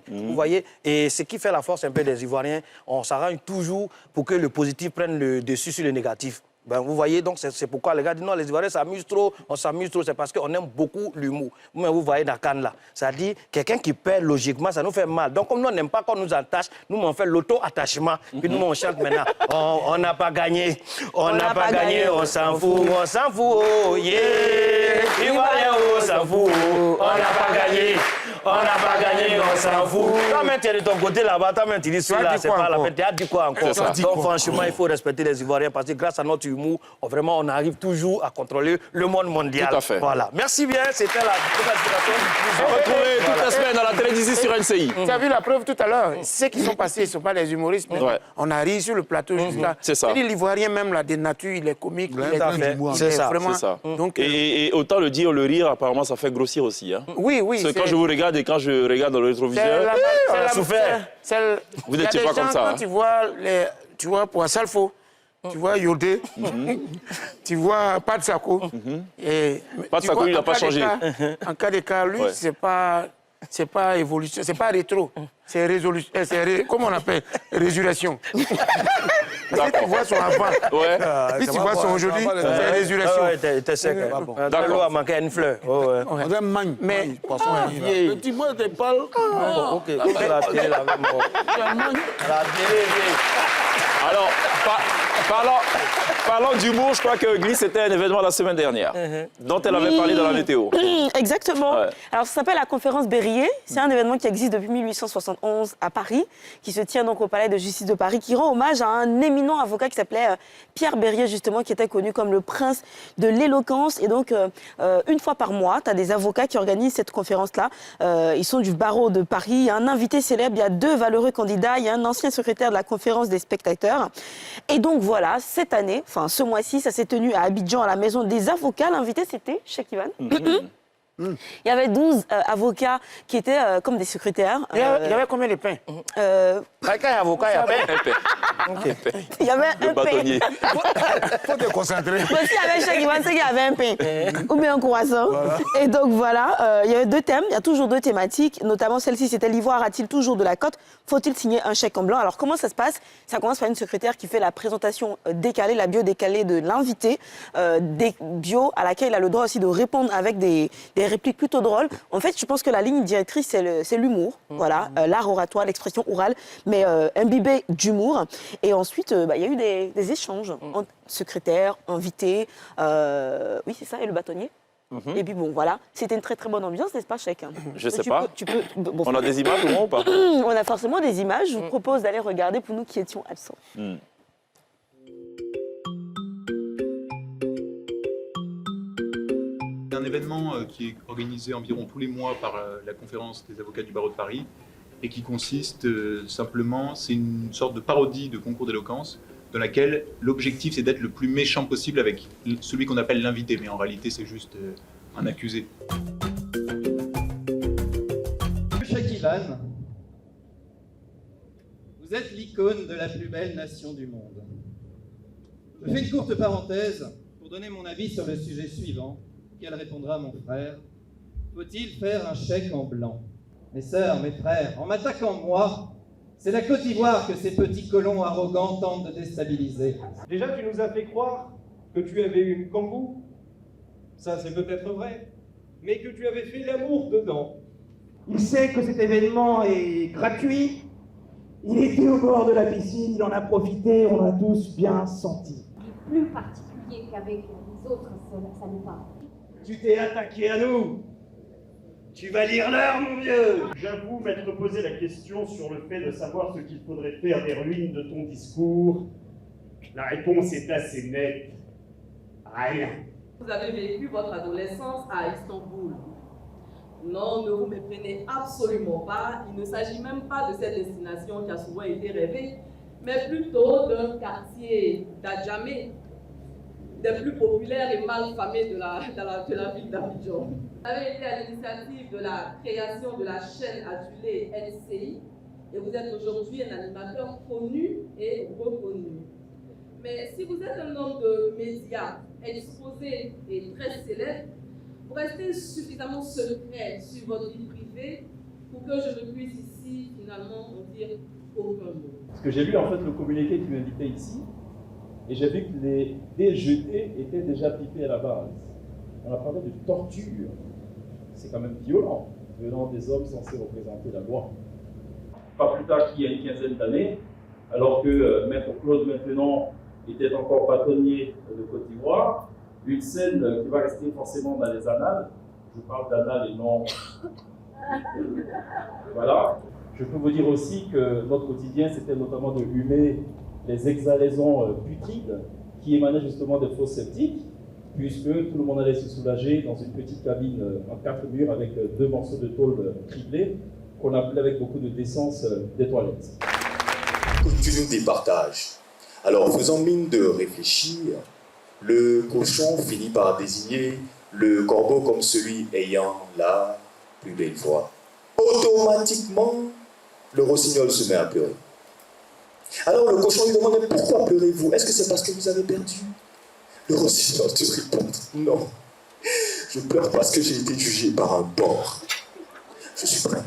Vous voyez? Et ce qui fait la force un peu des Ivoiriens, on s'arrange toujours pour que le positif prenne le dessus sur le négatif. Ben, vous voyez, donc c'est pourquoi les gars disent non, les Ivoiriens s'amusent trop, on s'amuse trop, c'est parce qu'on aime beaucoup l'humour. Mais vous voyez dans Cannes là, ça dit quelqu'un qui perd logiquement, ça nous fait mal. Donc comme nous on n'aime pas qu'on nous attache, nous on fait l'auto-attachement, puis nous on chante maintenant. On n'a pas gagné, on n'a pas gagné, on s'en fout, oh yeah. Ivoiriens, on s'en fout, on n'a pas gagné, On n'a pas gagné, on s'en fout. Toi-même, tu es de ton côté là-bas, toi-même, tu dis celui-là, c'est pas la peine. Tu as dit quoi encore? Donc, franchement, il faut respecter les Ivoiriens parce que grâce à notre humour, vraiment, on arrive toujours à contrôler le monde mondial. Tout à fait. Voilà. Merci bien, c'était la présentation du plus. Retrouvez toute la semaine à la télévision sur NCI. Tu as vu la preuve tout à l'heure. Ceux qui sont passés, ils ne sont pas les humoristes. Ouais. On a ri sur le plateau juste là. C'est ça. L'Ivoirien, même, là, des natures, il est comique. C'est ça. Vraiment. Ça. Donc, et autant le dire, le rire, apparemment, ça fait grossir aussi. Hein. Oui, oui. Parce que quand je vous regarde et quand je regarde dans le rétroviseur, on a souffert. Vous n'étiez pas comme ça. Quand tu vois pour Salfo, tu vois Yodé, tu vois Pat Sako. Pat Sako, il n'a pas changé. En cas de cas, lui, c'est pas évolution, c'est pas rétro, c'est résolution, comment on appelle? Résurrection. Parce que tu vois son avant, puis tu vois son aujourd'hui, c'est résurrection. T'es sec. Dans l'eau, a manqué une fleur. On dirait magne. Mais, petit moi, je te parle. Ok, la télé, la même. La télé, alors, parlant d'humour, je crois que Glisse était un événement la semaine dernière, dont elle avait parlé dans la météo. Exactement. Ouais. Alors, ça s'appelle la conférence Berryer. C'est un événement qui existe depuis 1871 à Paris, qui se tient donc au Palais de justice de Paris, qui rend hommage à un éminent avocat qui s'appelait Pierre Berryer, justement, qui était connu comme le prince de l'éloquence. Et donc, une fois par mois, tu as des avocats qui organisent cette conférence-là. Ils sont du barreau de Paris. Il y a un invité célèbre, il y a 2 valeureux candidats, il y a un ancien secrétaire de la conférence des spectateurs. Et donc, voilà, cette année, enfin, ce mois-ci, ça s'est tenu à Abidjan, à la maison des avocats. L'invité, c'était Cheikh Ivan. Il y avait 12 avocats qui étaient comme des secrétaires. Il y avait combien de pains? Quand il y a un avocat, il y a pain. Il y avait un bâtonnier. Faut te concentrer. Aussi, avec Cheikh Ivan, c'est qu'il y avait un pain ou bien un croissant. Voilà. Et donc, voilà, il y avait 2 thèmes. Il y a toujours 2 thématiques. Notamment, celle-ci, c'était l'Ivoire a-t-il toujours de la cote? Faut-il signer un chèque en blanc? Alors, comment ça se passe? Ça commence par une secrétaire qui fait la présentation décalée, la bio décalée de l'invité, des bio à laquelle il a le droit aussi de répondre avec des répliques plutôt drôles. En fait, je pense que la ligne directrice, c'est l'humour. Voilà, l'art oratoire, l'expression orale, mais imbibé d'humour. Et ensuite, il y a eu des échanges entre secrétaires, invités, oui, c'est ça, et le bâtonnier. Et puis bon, voilà, c'était une très très bonne ambiance, n'est-ce pas, Cheikh? Je sais pas. On a des images au moins ou pas? On a forcément des images. Je vous propose d'aller regarder pour nous qui étions absents. C'est un événement qui est organisé environ tous les mois par la conférence des avocats du barreau de Paris et qui consiste simplement, c'est une sorte de parodie de concours d'éloquence dans laquelle l'objectif c'est d'être le plus méchant possible avec celui qu'on appelle l'invité, mais en réalité c'est juste un accusé. Cheikh Ivan, vous êtes l'icône de la plus belle nation du monde. Je fais une courte parenthèse pour donner mon avis sur le sujet suivant, auquel répondra mon frère. Faut-il faire un chèque en blanc? Mes sœurs, mes frères, en m'attaquant moi, c'est la Côte d'Ivoire que ces petits colons arrogants tentent de déstabiliser. Déjà, tu nous as fait croire que tu avais une kangou. Ça, c'est peut-être vrai. Mais que tu avais fait l'amour dedans. Il sait que cet événement est gratuit. Il était au bord de la piscine, il en a profité, on l'a tous bien senti. Plus particulier qu'avec les autres, ça nous parle. Tu t'es attaqué à nous. Tu vas lire l'heure, mon vieux. J'avoue m'être posé la question sur le fait de savoir ce qu'il faudrait faire des ruines de ton discours. La réponse est assez nette. Rien. Vous avez vécu votre adolescence à Istanbul. Non, ne vous méprenez absolument pas. Il ne s'agit même pas de cette destination qui a souvent été rêvée, mais plutôt d'un quartier d'Adjamé, des plus populaires et mal famés de la ville d'Abidjan. Vous avez été à l'initiative de la création de la chaîne adulée NCI et vous êtes aujourd'hui un animateur connu et reconnu. Mais si vous êtes un homme de médias exposé et très célèbre, vous restez suffisamment secret sur votre vie privée pour que je ne puisse ici finalement en dire aucun mot. Parce que j'ai lu en fait le communiqué qui m'invitait ici et j'ai vu que les DGT étaient déjà pipés à la base. On a parlé de torture. C'est quand même violent, venant des hommes censés représenter la loi. Pas plus tard qu'il y a une quinzaine d'années, alors que Maître Claude maintenant était encore bâtonnier de Côte d'Ivoire, une scène qui va rester forcément dans les annales, je parle d'annales et non Voilà. Je peux vous dire aussi que notre quotidien, c'était notamment de humer les exhalaisons putrides qui émanaient justement des fosses septiques, puisque tout le monde allait se soulager dans une petite cabine en 4 murs avec 2 morceaux de tôle criblés, qu'on appelait avec beaucoup de décence des toilettes. Continuons des partages. Alors, faisant mine de réfléchir, le cochon finit par désigner le corbeau comme celui ayant la plus belle voix. Automatiquement, le rossignol se met à pleurer. Alors le cochon lui demande, mais pourquoi pleurez-vous? Est-ce que c'est parce que vous avez perdu? Le rossignol te répond, non, je pleure parce que j'ai été jugé par un porc. Je suis prêt.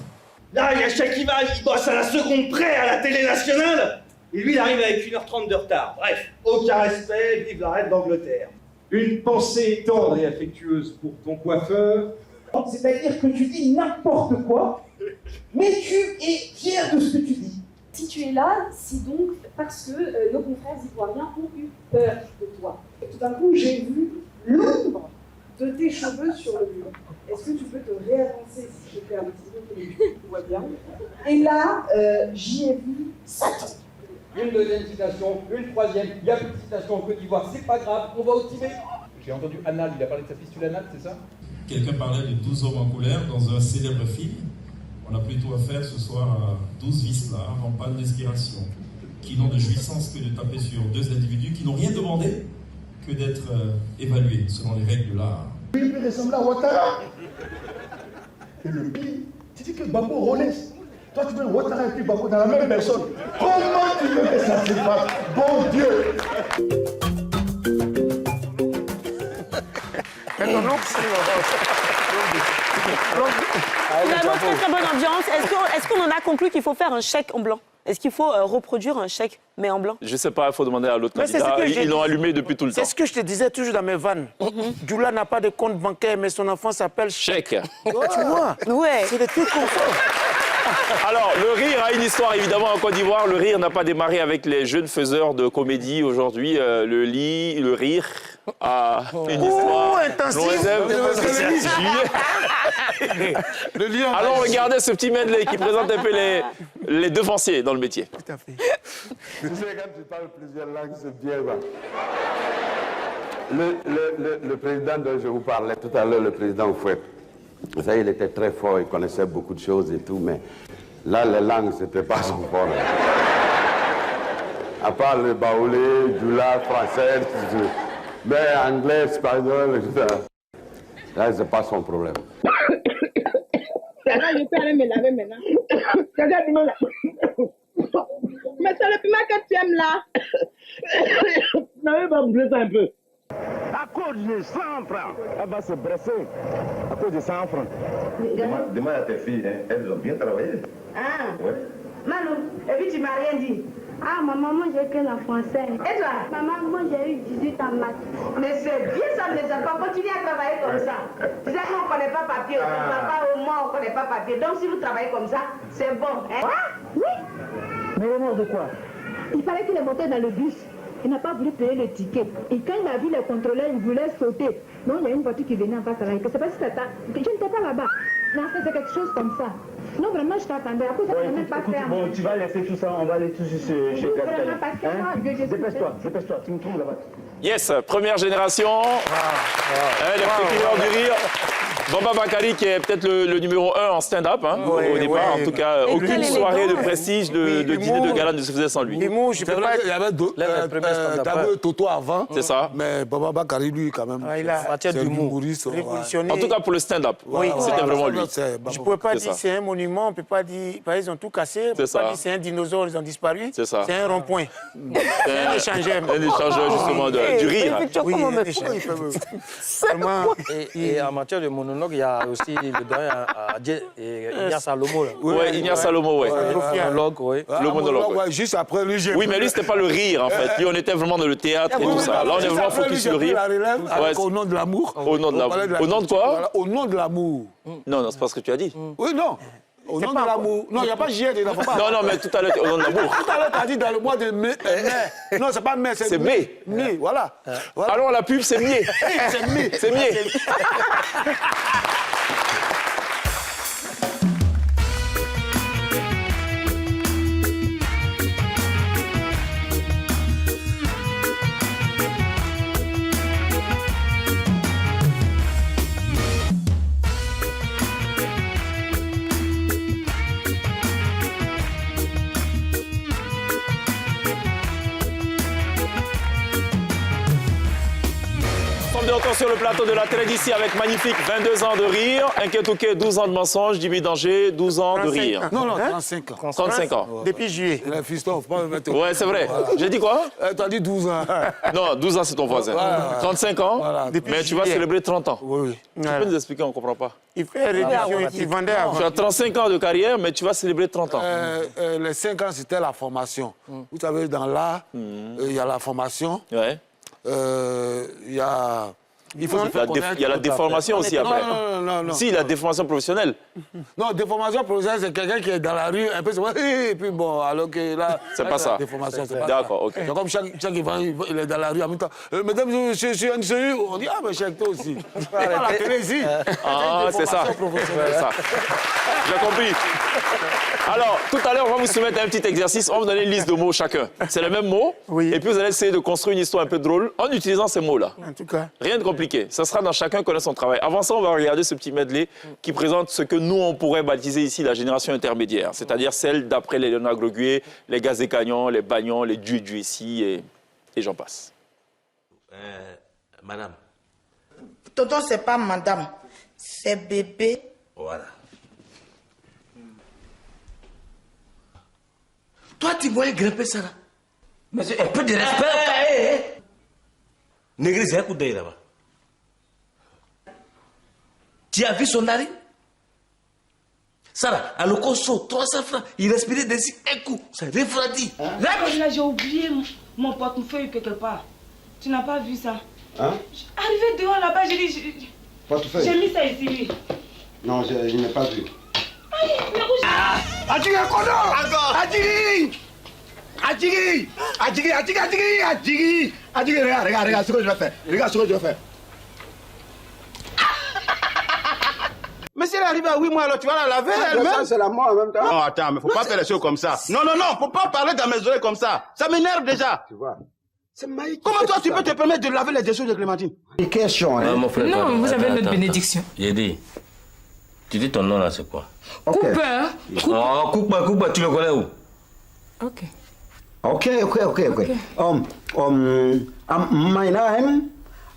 Là, il y a Shakiva, il bosse à la seconde près à la télé nationale. Et lui, il arrive avec 1h30 de retard. Bref, aucun respect, vive la reine d'Angleterre. Une pensée tendre et affectueuse pour ton coiffeur. C'est-à-dire que tu dis n'importe quoi, mais tu es fier de ce que tu dis. Si tu es là, c'est donc parce que nos confrères ivoiriens ont eu peur de toi. Et tout d'un coup, j'ai vu l'ombre de tes cheveux sur le mur. Est-ce que tu peux te réavancer si je fais un petit peu que tout va bien? Et là, j'y ai vu Satan. Une deuxième citation, une troisième, il n'y a plus de citation en Côte d'Ivoire, c'est pas grave, on va au Tibet. J'ai entendu Anal, il a parlé de sa fistule anale, c'est ça? Quelqu'un parlait de 12 hommes en colère dans un célèbre film. On a plutôt affaire ce soir à 12 vislards en panne d'inspiration, qui n'ont de jouissance que de taper sur 2 individus qui n'ont rien demandé que d'être évalués selon les règles de l'art. Il peut ressembler à Ouattara. Et le pire, tu dis que Babo Rolex. Toi, tu mets Ouattara et puis Babo dans la même personne. Comment tu veux que ça se passe? Bon Dieu! Finalement, très bonne ambiance. Est-ce qu'on en a conclu qu'il faut faire un chèque en blanc? Est-ce qu'il faut reproduire un chèque, mais en blanc? Je ne sais pas, il faut demander à l'autre candidat. Ils l'ont allumé depuis tout le temps. C'est ce que je te disais toujours dans mes vannes. Djoula n'a pas de compte bancaire, mais son enfant s'appelle Chèque. Tu vois? Ouais. C'est des trucs comme ça. Alors, le rire a une histoire, évidemment, en Côte d'Ivoire. Le rire n'a pas démarré avec les jeunes faiseurs de comédie aujourd'hui. Le rire a une histoire. Alors, regardez ce petit medley qui présente un peu les devanciers dans le métier. Tout à fait. Tu sais, quand tu parles plusieurs langues, c'est bien. Le président dont je vous parlais tout à l'heure, le président Oufouet, vous savez, il était très fort, il connaissait beaucoup de choses et tout, mais là, les langues, c'était pas son fort. À part le baoulé, djoula, français, mais anglais, espagnol, etc. Là, c'est pas son problème. Je peux aller me laver maintenant. Mais c'est le piment que tu aimes là. Non, il va me blesser un peu. À cause de 100 francs, elle va se blesser. À cause de 100 francs. Demande à tes filles, hein, elles ont bien travaillé. Ah. Ouais. Malou, et puis tu m'as rien dit. Ah, maman, moi j'ai qu'un en français. Et toi? Maman, moi j'ai eu 18 en maths. Mais c'est bien ça, mes enfants. Continuez à travailler comme ça. Tu sais, nous, on ne connaît pas papier. Papa, au moins, on ne connaît pas papier. Donc, si vous travaillez comme ça, c'est bon. Hein? Oui. Mais au nom de quoi? Il fallait qu'il est monté dans le bus. Il n'a pas voulu payer le ticket. Et quand il a vu les contrôleurs, il voulait sauter. Donc, il y a une voiture qui venait en face à la rue. Je ne sais pas si c'était ça. Je n'étais pas là-bas. Non, c'est quelque chose comme ça. Non, vraiment, je t'attendais. À cause ça, je n'ai même pas fait. Bon, tu vas laisser tout ça, on va aller tous chez quelqu'un. Dépêche-toi, tu me trouves là-bas. Yes, première génération. Les procureurs du rire. Bamba Bakary qui est peut-être le numéro 1 en stand-up au départ. En tout cas, aucune soirée de prestige, de dîner de gala ne se faisait sans lui. Il y avait Toto avant. C'est ça. Mais Bamba Bakary, lui, quand même. C'est un humoriste. révolutionné. En tout cas, pour le stand-up, c'était vraiment lui. Je ne pouvais pas dire c'est un monument, on ne peut pas dire. Ils ont tout cassé. On ne peut pas dire c'est un dinosaure, ils ont disparu. C'est ça. C'est un rond-point. C'est un échangeur. Un échangeur, justement, du rire. Oui, un échangeur. Et en matière de monologue, il y a aussi le doyen Ignace Salomo. Oui, Ignace Salomo, oui. Le monologue, oui. Le monologue. Juste après, lui, j'ai. Oui, mais lui, c'était pas le rire, en fait. Lui, on était vraiment dans le théâtre et tout ça. Là, on est vraiment focus sur le rire. Au nom de l'amour. Au nom de l'amour. Au nom de quoi? Au nom de l'amour. Non, non, c'est pas ce que tu as dit. Oui, non. Au nom de l'amour. Non, il n'y a pas JR dedans. Non, non, mais tout à l'heure, au nom de l'amour. Tout à l'heure, tu as dit dans le mois de mai. Non, c'est pas mai, c'est mai. Mai, voilà. Alors, la pub, c'est mieux. C'est mai. C'est mieux. sommes de retour sur le plateau de la télé d'ici avec magnifique 22 ans de rire, Nketouké 12 ans de mensonges, Jimmy Danger 12 ans de rire. Non, 35 ans. 35 ans. Depuis juillet. Le fiston, faut pas me mettre... Ouais, c'est vrai. J'ai dit quoi? Tu as dit 12 ans. Non, 12 ans, c'est ton voisin. 35 ans, mais tu vas célébrer 30 ans. Oui. Tu peux nous expliquer, on ne comprend pas. Il fait réduction, il vendait avant. Tu as 35 ans de carrière, mais tu vas célébrer 30 ans. Les 5 ans, c'était la formation. Vous savez, dans l'art, il y a la formation. Ouais. Il y a... Il y a la déformation aussi après. Non. Si, la déformation professionnelle. Non, déformation professionnelle, c'est quelqu'un qui est dans la rue, un peu, et puis bon, alors que là... C'est pas ça. Déformation, c'est pas ça. D'accord, ok. C'est comme chaque il est dans la rue en même temps. Mesdames, je suis un CU. On dit, ah, mais chaque toi aussi. C'est pas la télé ici. Ah, c'est ça. C'est ça. J'ai compris. Alors, tout à l'heure, on va vous soumettre un petit exercice. On va vous donner une liste de mots chacun. C'est les mêmes mots. Oui. Et puis, vous allez essayer de construire une histoire un peu drôle en utilisant ces mots-là. En tout cas. Rien de compliqué. Ça sera dans chacun connaît son travail. Avant ça, on va regarder ce petit medley qui présente ce que nous, on pourrait baptiser ici la génération intermédiaire. C'est-à-dire celle d'après les Léonard Gloguier, les Gazécagnon, les Bagnon, les Dué-Dué-Si et j'en passe. Madame. Tonton, c'est pas madame, c'est bébé. Voilà. Toi, tu voyais grimper ça là. Mais c'est un peu de respect. Négri, c'est un coup d'œil là-bas. Tu as vu son narine? Sarah, à l'ocoso, 300 francs, il respirait d'ici un coup, ça refroidit. Là, j'ai oublié mon portefeuille quelque part. Tu n'as pas vu ça? Hein? Arrivé dehors là-bas, j'ai dit... Portefeuille? J'ai mis ça ici, oui. Non, je n'ai pas vu. Aïe, mais où Adjiri, encore! Adjiri, regarde ce que je vais faire. Regarde ce que je vais faire. Mais si elle arrive à 8 mois, alors tu vas la laver elle-même? C'est la mort en même temps. Non, attends, mais faut pas faire les choses comme ça. Non, faut pas parler dans mes oreilles comme ça. Ça m'énerve déjà. Tu vois. Comment toi tu peux te permettre de laver les déchets de Clémentine? Une question, hein? Mon frère, Non, vous avez notre attends. bénédiction. J'ai dit, tu dis ton nom là, c'est quoi? Okay. Cooper. Oh, Cooper, tu le connais où? Ok. Okay. My name,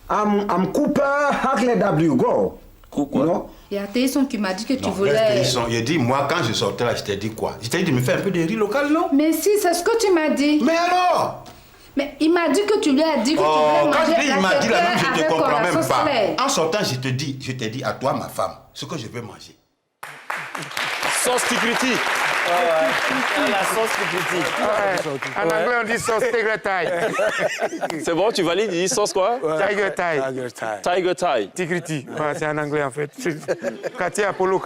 I'm Cooper Hackley W. Go. Cooper. You know? Il y a Télisson qui m'a dit que tu Non, voulais... Télisson, il a dit, moi quand je sortais là, je t'ai dit quoi? Je t'ai dit de me faire un peu de riz local, non? Mais si, c'est ce que tu m'as dit. Mais alors? Mais il m'a dit que tu lui as dit que tu voulais quand manger il m'a dit la même, je avec te comprends la même sauce pas. lait. En sortant, je t'ai dit à toi, ma femme, ce que je veux manger. Sauce Tigriti. La sauce qui critique. En anglais, on dit sauce Tiger Thai. C'est bon, tu valides? Il dit sauce quoi? Tiger Thai. Tiger Thai. Tigriti. Ouais, c'est en anglais, en fait. Katia Apollo.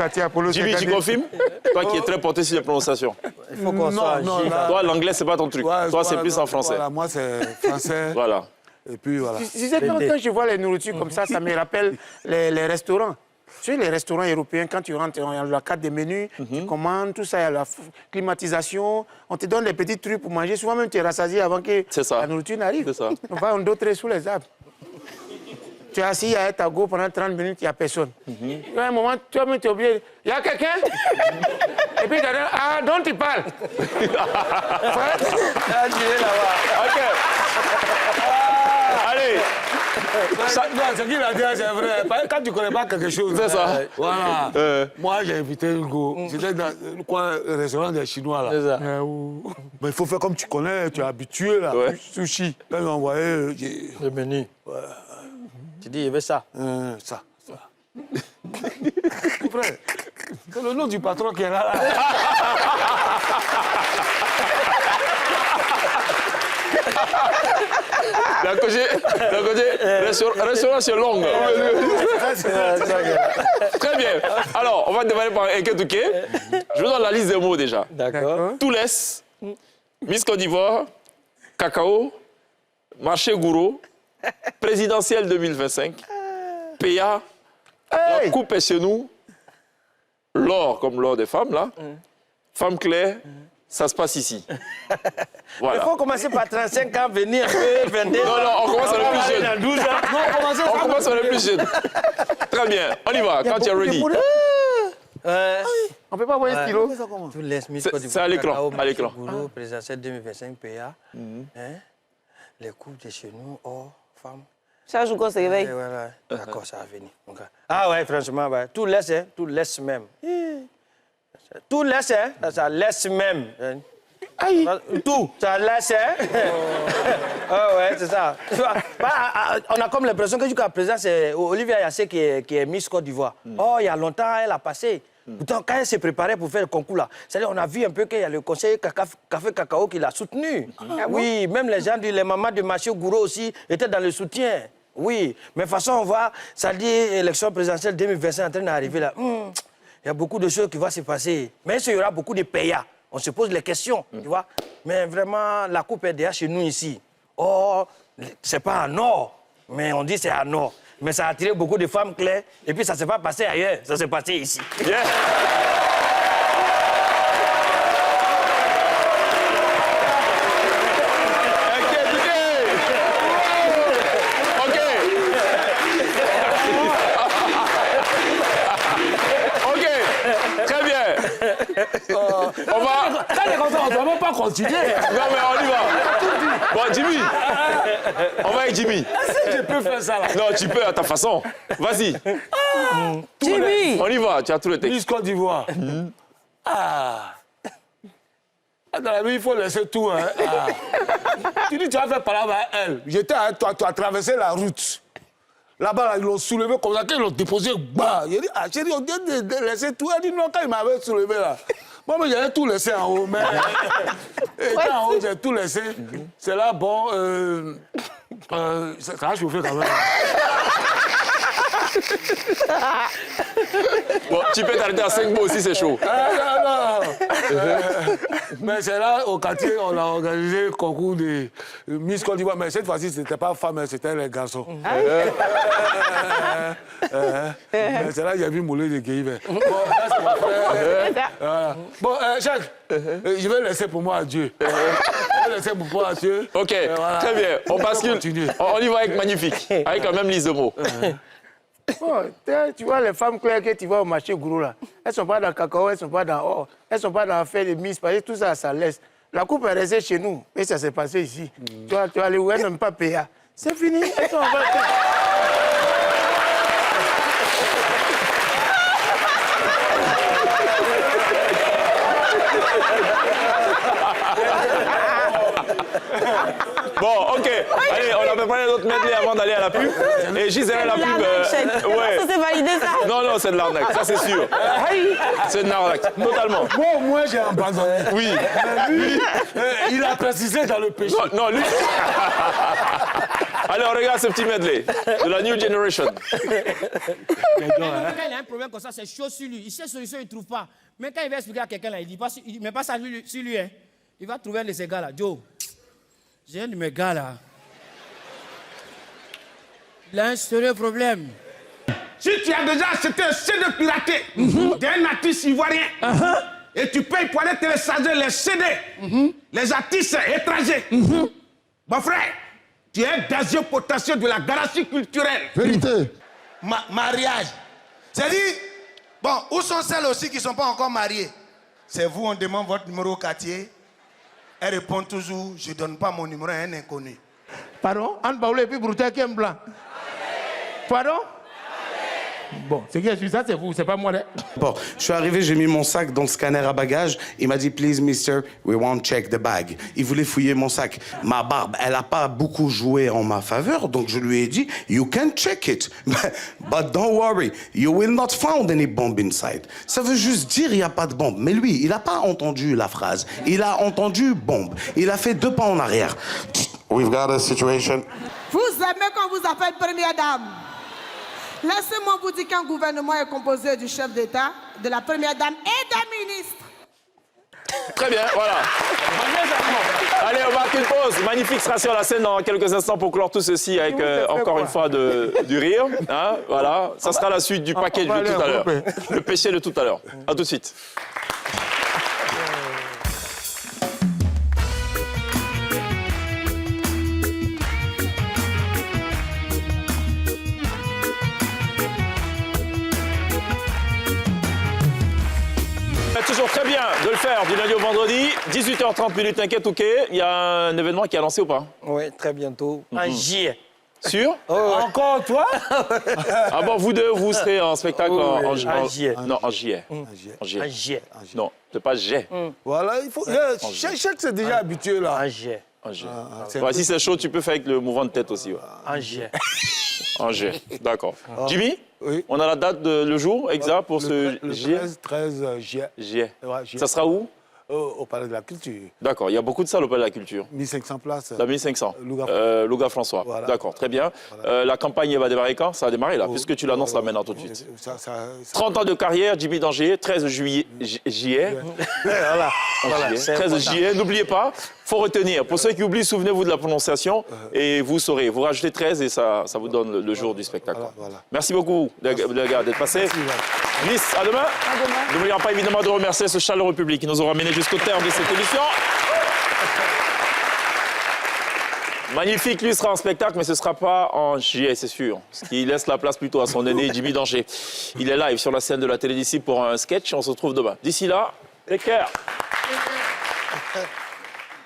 Jimmy, tu confirmes? Toi qui es très porté sur les prononciations. Il faut qu'on soit Toi, l'anglais, c'est pas ton truc. Toi, c'est plus en français. Voilà, moi, c'est français. Voilà. Et puis, voilà. Tu sais, quand je vois les nourritures comme ça me rappelle les restaurants. Tu sais, les restaurants européens, quand tu rentres, il y a la carte des menus, tu commandes, tout ça, il y a la climatisation, on te donne des petits trucs pour manger. Souvent même, tu es rassasié avant que la nourriture n'arrive. On d'autres sous les arbres. Tu es assis à ta go pendant 30 minutes, il n'y a personne. À un moment, toi-même, tu es obligé. Il y a quelqu'un? Et puis, tu as ah, dont tu parles? OK. Allez. Ce qu'il a dit, c'est vrai. Quand tu ne connais pas quelque chose, c'est ça. Voilà. Moi, j'ai invité Hugo. C'était dans le restaurant des Chinois. Là. C'est ça. Mais il faut faire comme tu connais, tu es habitué. Là. Ouais. Sushi. Quand ils m'ont envoyé. Le menu. Tu dis, il veut ça. Ça. Frère, c'est le nom du patron qui est là. D'un côté, restaurant c'est long. Très bien. Alors, on va démarrer par Nketouké. Je vous donne la liste des mots déjà. D'accord. Toulès, Miss Côte d'Ivoire, cacao, marché gourou, présidentielle 2025, PA, la coupe est chez nous, l'or comme l'or des femmes, là, femme claire, ça se passe ici. Voilà. Il faut commencer par 35 ans, venir un peu, 22 Non, on commence à le plus jeune. 12 ans. On commence à le plus jeune. Très bien, on y va, quand tu es ready. On ne peut pas voir un stylo. C'est à l'écran. Gourou, présidentielle 2025, PA. Les coupes de chez nous, or, femmes. Chaque jour qu'on se réveille. Voilà. D'accord, ça va venir. Okay. Ah ouais, franchement, ouais. Tout laisse, hein. Tout laisse même. Tout laisse, hein. Ça laisse même. Aïe. Tout, ça laisse, hein. Ah ouais, c'est ça. On a comme l'impression que jusqu'à présent, c'est Olivia Yassé qui est Miss Côte d'Ivoire. Oh, il y a longtemps, elle a passé. Pourtant, quand elle s'est préparée pour faire le concours, là, c'est-à-dire on a vu un peu qu'il y a le conseiller Café Cacao qui l'a soutenu. Oui, même les gens, les mamans de Mathieu Gouraud aussi étaient dans le soutien. Oui, mais de toute façon, on voit, ça dit élection présidentielle 2025 en train d'arriver là. Il y a beaucoup de choses qui vont se passer. Mais il y aura beaucoup de payas. On se pose les questions, tu vois. Mais vraiment, la coupe est déjà chez nous ici. Oh, c'est pas en or, mais on dit c'est en or. Mais ça a attiré beaucoup de femmes claires. Et puis ça ne s'est pas passé ailleurs, ça s'est passé ici. Yeah. On va... Quand les enfants, on ne doit même pas continuer. Non, mais on y va. Bon, Jimmy. On va avec Jimmy. Est-ce que je peux faire ça là? Non, tu peux à ta façon. Vas-y. Jimmy. On y va, tu as tout le texte. Miss Côte d'Ivoire. Ah. Dans la vie, il faut laisser tout. Hein. Ah. Tu dis, tu vas faire parler avec elle. J'étais avec toi, tu as traversé la route. Là-bas, là, ils l'ont soulevé comme ça, quand ils l'ont déposé, bah. J'ai dit, ah, chérie, on dit de laisser tout. Elle dit, non, quand il m'avait soulevé là. Moi, mais j'avais tout laissé en haut. Mais et quand en haut, j'ai tout laissé. C'est là, bon, ça va chauffer quand même. Bon, tu peux t'arrêter à 5 mots aussi, c'est chaud. Non. Mais c'est là, au quartier, on a organisé le concours de Miss Côte d'Ivoire. Mais cette fois-ci, ce n'était pas femme, c'était les garçons. Mais c'est là que j'ai vu mouler des gays. Bon, là, c'est mon frère. Bon, Jacques, je vais laisser pour moi à Dieu. Je vais laisser pour moi à Dieu. OK, voilà. Très bien. On bascule. On y va avec magnifique. Avec la même liste de mots. Bon, tu vois, les femmes claires que tu vois au marché gros là, elles ne sont pas dans le cacao, elles ne sont pas dans or, elles ne sont pas dans l'affaire de Miss, parce que tout ça, ça laisse. La coupe est restée chez nous, et ça s'est passé ici. Tu vas aller où elles n'aiment pas payer. C'est fini, elles sont en vacances. Bon, OK. Allez, on a préparé notre medley avant d'aller à la pub. Et Gisèle, la pub... ouais. Ça, c'est validé, ça. Non, c'est de l'arnaque, ça c'est sûr. C'est de l'arnaque, totalement. Moi, au moins, j'ai abandonné. Oui. Lui, il a précisé dans le péché. Non, lui... Allez, on regarde ce petit medley de la New Generation. Quand il a un problème comme ça, c'est chaud sur lui. Il sait solution, il ne trouve pas. Mais quand il va expliquer à quelqu'un, là, il ne met pas ça sur lui. Hein. Il va trouver un de ces gars-là. Joe, j'ai un de mes gars là. Il a un sérieux problème. Si tu as déjà acheté un CD piraté d'un artiste ivoirien et tu payes pour aller télécharger les CD, les artistes étrangers, mon frère, tu es un gazier potentiel de la garantie culturelle. Vérité. Mariage. C'est-à-dire, bon, où sont celles aussi qui ne sont pas encore mariées? C'est vous, on demande votre numéro au quartier. Elle répond toujours, je ne donne pas mon numéro à un inconnu. Pardon? Anne Paoulé et puis Broutin qui aime blanc. Pardon? Bon, c'est qui je suis ça, c'est vous, c'est pas moi. Bon, je suis arrivé, j'ai mis mon sac dans le scanner à bagages. Il m'a dit, please, mister, we won't check the bag. Il voulait fouiller mon sac. Ma barbe, elle n'a pas beaucoup joué en ma faveur, donc je lui ai dit, you can check it. But don't worry, you will not find any bomb inside. Ça veut juste dire, il n'y a pas de bombe. Mais lui, il n'a pas entendu la phrase. Il a entendu bombe. Il a fait 2 pas en arrière. We've got a situation. Vous aimez quand vous appelle première dame. Laissez-moi vous dire qu'un gouvernement est composé du chef d'État, de la première dame et d'un ministre. Très bien, voilà. Allez, on marque une pause. Magnifique sera sur la scène dans quelques instants pour clore tout ceci avec encore une fois du rire. Hein, voilà, ça sera la suite du package de tout à l'heure. Le péché de tout à l'heure. À tout de suite. Toujours très bien de le faire du lundi au vendredi, 18h30 minutes, t'inquiète, OK. Il y a un événement qui est annoncé ou pas? Oui, très bientôt. En juillet. Sûr? Encore toi? Ah bon, vous deux, vous serez en spectacle en juillet. Non, en juillet. En juillet. Non, c'est pas juillet. Voilà, il faut. Chaque c'est déjà habitué là. En juillet. Ouais, si c'est chaud, tu peux faire avec le mouvement de tête aussi. Ouais. En juillet. En juillet, d'accord. Jimmy, on a la date, le jour exact pour ce juillet? 13 juillet. Juillet. Ouais, juillet. Ça sera où? Au Palais de la Culture. D'accord, il y a beaucoup de salles au Palais de la Culture. 1500 places. La 1500. Louga François. Voilà. D'accord, très bien. Voilà. La campagne va démarrer quand? Ça a démarré là, puisque tu l'annonces là maintenant tout de suite. 30 ans de carrière, Jimmy Danger, 13 juillet. Voilà. 13 juillet, n'oubliez pas, faut retenir. Pour ceux qui oublient, souvenez-vous de la prononciation et vous saurez. Vous rajoutez 13 et ça vous donne le jour du spectacle. Voilà. Merci beaucoup, les gars, d'être passés. Miss, à demain. N'oublions pas évidemment de remercier ce chaleureux public qui nous aura mené jusqu'au terme de cette émission. Magnifique, lui sera en spectacle, mais ce ne sera pas en juillet, c'est sûr. Ce qui laisse la place plutôt à son aîné, Jimmy Danger. Il est live sur la scène de la télé d'ici pour un sketch. On se retrouve demain. D'ici là, take care.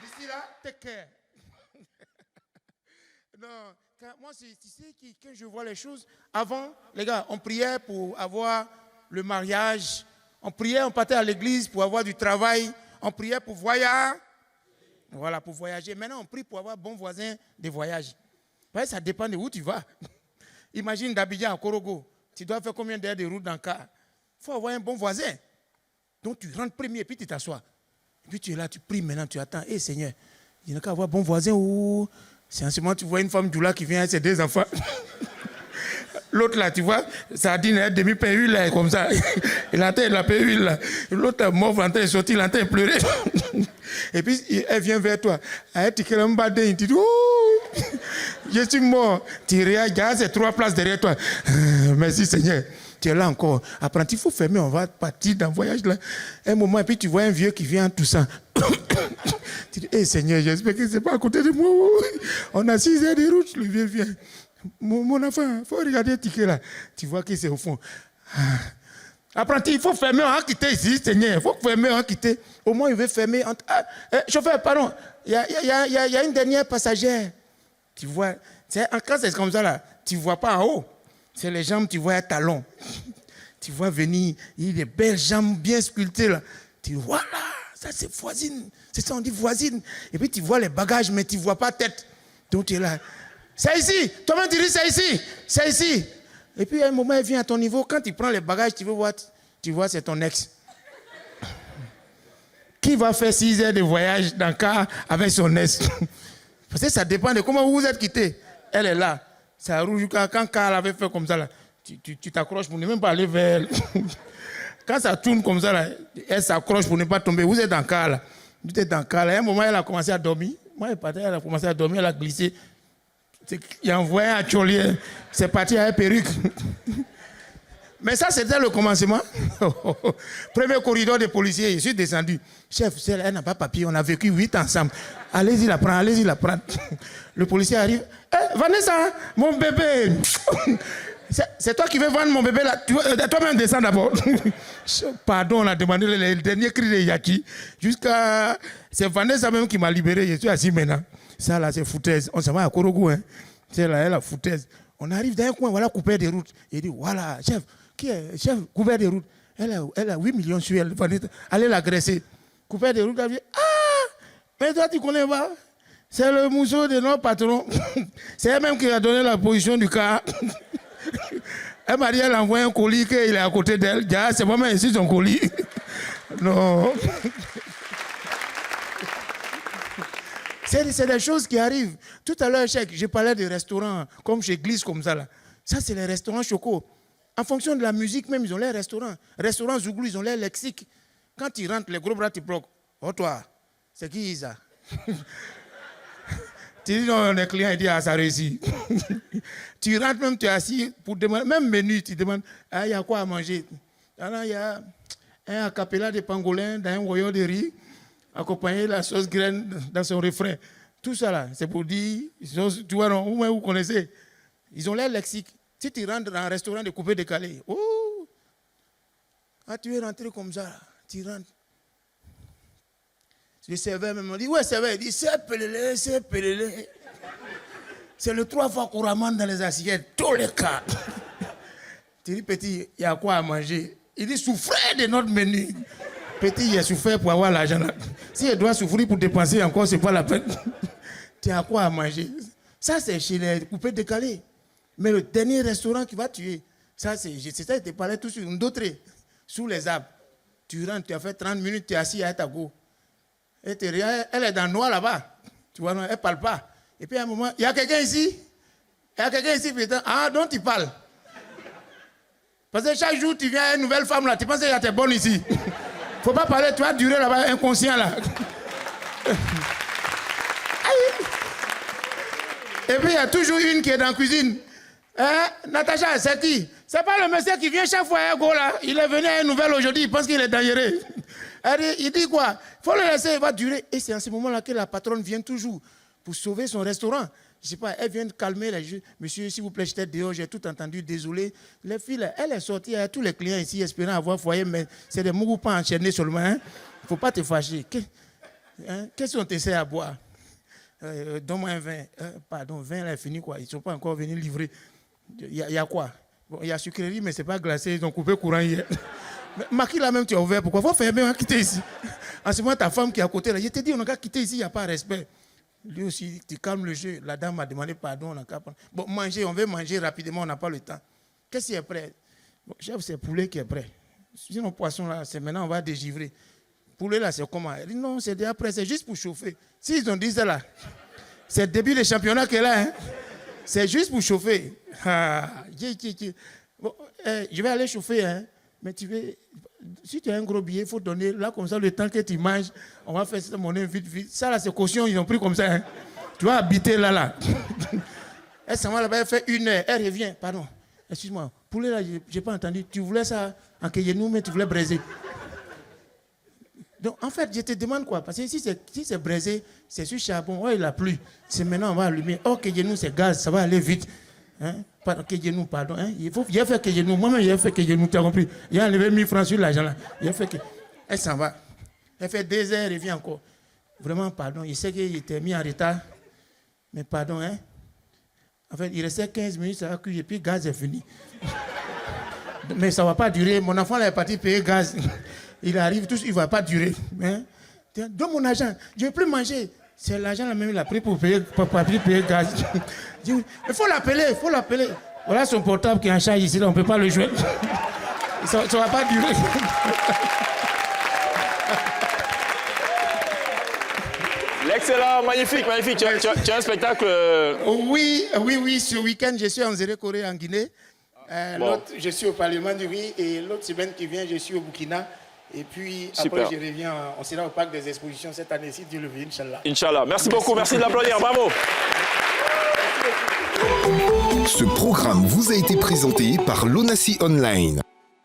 D'ici là, take care. Non, moi, tu sais, quand je vois les choses, avant, les gars, on priait pour avoir le mariage. On priait, on partait à l'église pour avoir du travail. On priait pour voyager. Voilà, pour voyager. Maintenant, on prie pour avoir bon voisin de voyage. Ouais, ça dépend de où tu vas. Imagine d'Abidjan à Korogo. Tu dois faire combien d'heures de route dans le car? Il faut avoir un bon voisin. Donc, tu rentres premier, puis tu t'assois. Et puis, tu es là, tu pries maintenant, tu attends. Hé, Seigneur, il n'y a qu'à avoir bon voisin ou... C'est en ce moment, tu vois une femme du là qui vient avec ses 2 enfants. L'autre là, tu vois, sardine, elle demi-pain huile, là, comme ça. Il entend la pain huile, là. L'autre mort, il entend sortir, il entend pleurer. Et puis, elle vient vers toi. Elle te dit, oh, je suis mort. Tu regardes, c'est 3 places derrière toi. Merci Seigneur. Tu es là encore. Apprenti, il faut fermer, on va partir dans le voyage là. Un moment, et puis tu vois un vieux qui vient tout ça. Tu dis, hé Seigneur, j'espère que ce n'est pas à côté de moi. On a 6 heures de route, le vieux vient. Mon enfant, il faut regarder le ticket là. Tu vois que c'est au fond. Apprenti, il faut fermer, on va quitter ici, Seigneur. Il faut fermer, on va quitter. Au moins, il veut fermer. Chauffeur, pardon, il y a une dernière passagère. Tu vois, quand c'est comme ça là, tu ne vois pas en haut. C'est les jambes, tu vois un talon. Tu vois venir, il y a des belles jambes bien sculptées là. Tu vois, voilà, ça c'est voisine. C'est ça, on dit voisine. Et puis tu vois les bagages, mais tu ne vois pas tête. Donc tu es là. C'est ici. Toi-même tu dis c'est ici. C'est ici. Et puis à un moment, elle vient à ton niveau. Quand tu prends les bagages, tu veux voir, tu vois, c'est ton ex. Qui va faire 6 heures de voyage dans le car avec son ex? Parce que ça dépend de comment vous vous êtes quittés. Elle est là. Ça rouge. Quand Carl avait fait comme ça, là, tu t'accroches pour ne même pas aller vers elle. Quand ça tourne comme ça, là, elle s'accroche pour ne pas tomber. Vous êtes dans le car, là. Vous êtes dans le car, là. À un moment, elle a commencé à dormir. Moi, elle a commencé à dormir, elle a glissé. Il a envoyé un tcholier. C'est parti à une perruque. Mais ça, c'était le commencement. Premier corridor des policiers, je suis descendu. Chef, elle n'a pas papier, on a vécu 8 ensemble. Allez-y la prendre, allez-y la prendre. Le policier arrive. Hé, Vanessa, mon bébé. C'est toi qui veux vendre mon bébé là. Toi-même, descends d'abord. Pardon, on a demandé le dernier cri de Yaki. Jusqu'à. C'est Vanessa même qui m'a libéré. Je suis assis maintenant. Ça là, c'est foutaise. On s'en va à Korogo. Hein. C'est là, elle a foutaise. On arrive dans un coin, voilà, coupé des routes. Il dit, voilà, chef, qui est chef, coupé des routes. Elle a 8 millions sur elle. Allez l'agresser. Coupé des routes, elle dit, ah, mais toi, tu connais pas. C'est le mousseau de notre patron. C'est elle même qui a donné la position du car. Elle m'a dit, elle a envoyé un colis qu'il est à côté d'elle. C'est moi-même ici son colis. Non. C'est des choses qui arrivent. Tout à l'heure, je parlais des restaurants, comme chez Glisse, comme ça. Là. Ça, c'est les restaurants Choco. En fonction de la musique, même, ils ont les restaurants. Restaurants Zouglou, ils ont les lexiques. Quand ils rentrent, les gros bras te bloquent. Oh, toi, c'est qui ça? Tu dis non, les clients, ils disent, ah, ça réussit. Tu rentres même, tu es assis pour demander, même menu, tu demandes, ah, il y a quoi à manger? Alors, il y a un acapella de pangolin dans un royaume de riz, accompagné de la sauce graine dans son refrain. Tout ça, là, c'est pour dire, tu vois, non, vous connaissez, ils ont l'air lexique. Si tu rentres dans un restaurant de coupé décalé, oh, ah, tu es rentré comme ça, tu rentres. Le serveur me dit, ouais, serveur, il dit, c'est pelele, c'est pelele. C'est le 3 fois qu'on ramène dans les assiettes, tous les cas. Tu dis, petit, il y a quoi à manger? Il dit, souffrez de notre menu. Petit, il a souffert pour avoir l'argent. Si il doit souffrir pour dépenser encore, c'est pas la peine. Tu as quoi à manger? Ça, c'est chez les coupés décalés. Mais le dernier restaurant qui va tuer, ça, c'est ça, je te parlais tout sur une d'autres, sous les arbres. Tu rentres, tu as fait 30 minutes, tu es assis à ta go. Et elle est dans le noir là-bas. Tu vois, non, elle ne parle pas. Et puis à un moment, il y a quelqu'un ici? Il y a quelqu'un ici, putain. Ah, dont tu parles? Parce que chaque jour, tu viens à une nouvelle femme là, tu penses qu'il y a tes bonnes ici. Faut pas parler, tu vas durer là-bas inconscient là. Et puis il y a toujours une qui est dans la cuisine. Hein? Natacha, c'est qui? C'est pas le monsieur qui vient chaque fois à go là. Il est venu à une nouvelle aujourd'hui, il pense qu'il est dangereux. Il dit quoi? Il faut le laisser, il va durer. Et c'est en ce moment-là que la patronne vient toujours pour sauver son restaurant. Je sais pas, elle vient de calmer les jeux. Monsieur, s'il vous plaît, j'étais dehors, j'ai tout entendu, désolé. Les filles, elle est sortie, il y a tous les clients ici espérant avoir foyer, mais c'est des mougous pas enchaînés seulement. Il ne faut pas te fâcher. Qu'est-ce qu'on t'essaie à boire? Donne-moi un vin. Pardon, vin, là, est fini quoi. Ils ne sont pas encore venus livrer. Il y a quoi? Bon, il y a sucrerie, mais ce n'est pas glacé, ils ont coupé courant hier. Maki, là même, tu as ouvert. Pourquoi? Il faut fermer, on va quitter ici. En ce moment, ta femme qui est à côté, là, je t'ai dit, on a qu'à quitter ici, il n'y a pas de respect. Lui aussi, tu calmes le jeu. La dame m'a demandé pardon. On a qu'à... Bon, manger, on veut manger rapidement, on n'a pas le temps. Qu'est-ce qui est prêt? Bon, chef, c'est poulet qui est prêt. Sinon, poisson, là, c'est maintenant, on va dégivrer. Poulet, là, c'est comment? Elle dit non, c'est déjà prêt, c'est juste pour chauffer. S'ils ont dit ça, là, c'est le début du championnat qu'elle a, hein? C'est juste pour chauffer. Bon, je vais aller chauffer, hein? Mais tu veux... Si tu as un gros billet, il faut donner, là, comme ça, le temps que tu manges, on va faire cette monnaie vite, vite. Ça, là, c'est caution, ils ont pris comme ça. Hein. Tu vas habiter là. Elle s'en va là-bas, elle fait 1 heure, elle revient. Pardon, excuse-moi, poulet, là, je n'ai pas entendu. Tu voulais ça en Kéyenou, mais tu voulais braiser. Donc, en fait, je te demande quoi? Parce que si c'est braisé, c'est sur charbon, oh, il a plu. C'est maintenant, on va allumer. Oh, Kéyenou, c'est gaz, ça va aller vite. Hein? Kéyenou, pardon. Hein? Il a fait Kéyenou. Moi-même, il a fait Kéyenou, tu as compris? Il a enlevé 1000 francs sur l'argent là. Il a fait que... Elle s'en va. Elle fait 2 heures, elle revient encore. Vraiment, pardon. Il sait qu'il était mis en retard. Mais pardon, hein? En fait, il restait 15 minutes, ça va cuire, et puis le gaz est fini. Mais ça ne va pas durer. Mon enfant là, est parti payer gaz. Il arrive, tout, il ne va pas durer. Hein? Donne mon argent. Je ne veux plus manger. C'est l'argent là même, il a pris pour payer gaz. Il faut l'appeler, Voilà son portable qui est en charge ici, là, on ne peut pas le jouer. Ça ne va pas durer. L'excellent, magnifique. Tu as un spectacle. Oui, ce week-end, je suis en Zéré-Corée, en Guinée. L'autre, je suis au Parlement du Riz. Et l'autre semaine qui vient, je suis au Burkina. Et puis Super. Après, je reviens, on sera au Parc des Expositions cette année, si Dieu le veut, Inch'Allah. Inch'Allah. Merci beaucoup, merci de l'applaudir, bravo. Ce programme vous a été présenté par l'ONACI Online.